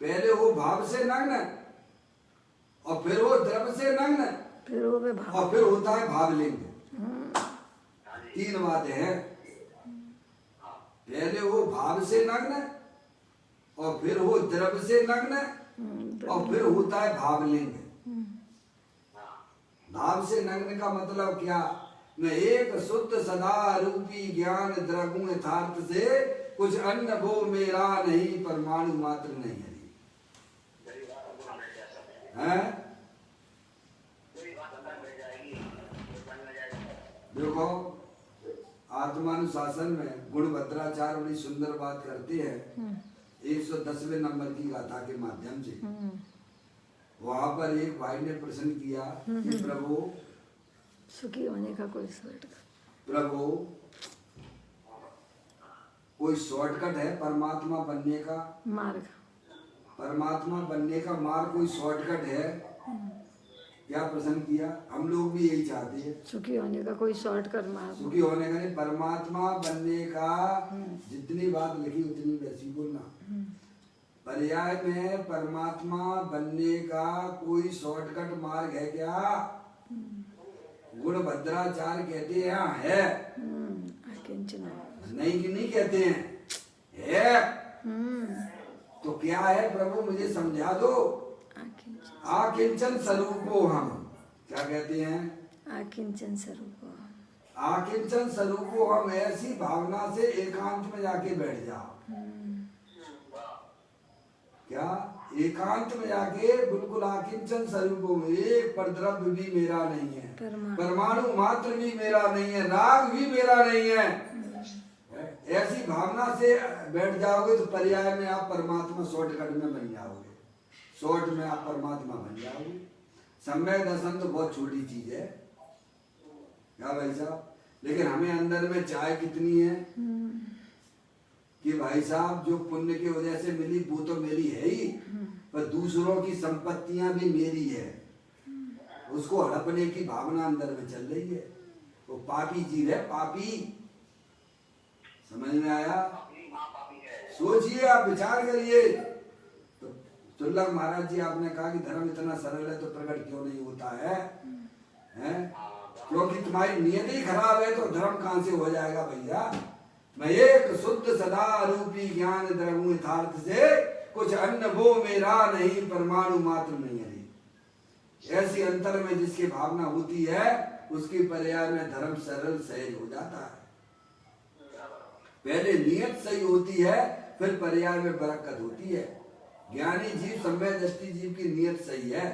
पहले वो भाव से नग्न और फिर वो द्रव्य से नग्न, फिर वो वे भाव, और फिर होता है भावलिंग। तीन बातें हैं, पहले वो भाव से नग्न और फिर वो द्रव्य से नग्न और फिर होता है भावलिंग। भाव से नग्न का मतलब क्या? मैं एक शुद्ध सदा रूपी ज्ञान द्रव्य यथार्थ से, कुछ अन्य वो मेरा नहीं, परमाणु मात्र नहीं है। देखो आत्मानुशासन में गुणभद्राचार्य बड़ी सुंदर बात करते हैं 110वें नंबर की गाथा के माध्यम से। वहां पर एक भाई ने प्रश्न किया कि प्रभु सुखी होने का कोई शॉर्टकट, प्रभु कोई शॉर्टकट है परमात्मा बनने का मार्ग? परमात्मा बनने का मार्ग कोई शॉर्टकट है क्या? प्रश्न किया। हम लोग भी यही चाहते हैं, सुखी होने का कोई शॉर्टकट मार्ग। सुखी होने का नहीं, परमात्मा बनने का जितनी बात लिखी उतनी वैसी बोलना। पर्याय में परमात्मा बनने का कोई शॉर्टकट मार्ग है क्या? गुणभद्राचार्य कहते हैं हाँ है। नहीं कि नहीं कहते हैं, है। तो क्या है प्रभु मुझे समझा दो। आकिंचन स्वरूपो हम, क्या कहते हैं? आकिंचन स्वरूपो, आकिंचन स्वरूपो हम, ऐसी भावना से एकांत में जाके बैठ जाओ। क्या? एकांत में जाके बिल्कुल आकिंचन स्वरूपो में, एक परद्रव्य भी मेरा नहीं है, परमाणु मात्र भी मेरा नहीं है, राग भी मेरा नहीं है। ऐसी भावना से बैठ जाओगे तो पर्याय में आप परमात्मा शॉर्टकट में बन जाओगे, शॉर्ट में आप परमात्मा बन जाओगे। सम्यक दर्शन तो बहुत छोटी चीज है क्या भाई साहब, लेकिन हमें अंदर में चाय कितनी है कि भाई साहब जो पुण्य की वजह से मिली वो तो मेरी है ही, पर दूसरों की संपत्तियां भी मेरी है, उसको हड़पने की भावना अंदर में चल रही है। वो पापी जीव है, पापी। समझ में आया? सोचिए, आप विचार करिए। तो तुल्लक महाराज जी आपने कहा कि धर्म इतना सरल है तो प्रकट क्यों नहीं होता है, हैं? क्योंकि तुम्हारी नियत ही खराब है तो धर्म कहां से हो जाएगा भैया। मैं एक शुद्ध सदा रूपी ज्ञान द्रव्य यथार्थ से, कुछ अन्य वो मेरा नहीं, परमाणु मात्र नहीं है। ऐसी अंतर में जिसकी भावना होती है उसकी पर्याय में धर्म सरल सहज हो जाता है। पहले नियत सही होती है फिर पर्याय में बरकत होती है। ज्ञानी जीव, सम्य दृष्टि जीव की नियत सही है,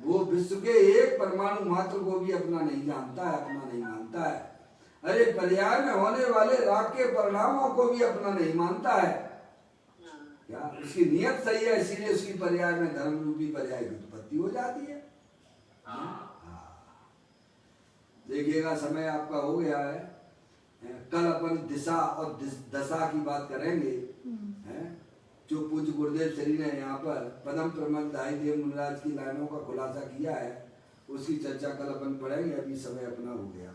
वो विश्व के एक परमाणु मात्र को भी अपना नहीं जानता है, अपना नहीं मानता है। अरे पर्याय में होने वाले राग के परिणामों को भी अपना नहीं मानता है। क्या? उसकी नियत सही है, इसीलिए उसकी पर्याय में धर्म रूपी पर्याय की उत्पत्ति हो जाती है। देखिएगा समय आपका हो गया है। कल अपन दिशा और दशा की बात करेंगे। जो पूज्य गुरुदेव श्री ने यहाँ पर पदम प्रमथ दाई देव मुनिराज की लाइनों का खुलासा किया है, उसकी चर्चा कल अपन पढ़ेंगे। अभी समय अपना हो गया।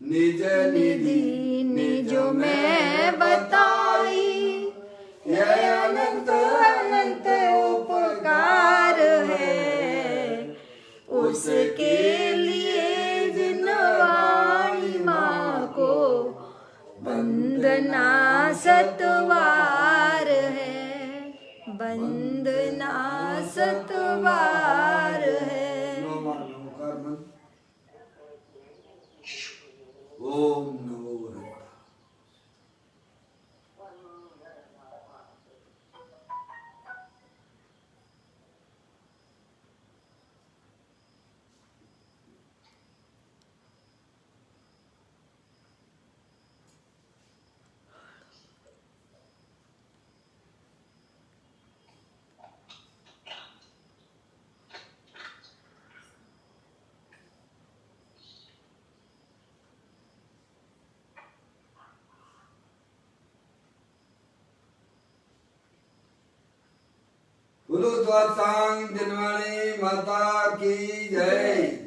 निज निधि निजो में बताई, यह अनंत अनंत उपकार है, उसके लिए जिन वाणी माँ को वंदना सतवार है, वंदना सतवार है। ओम नमो बुद्धाय। बोलो द्वादशांग दिनवाणी माता की जय।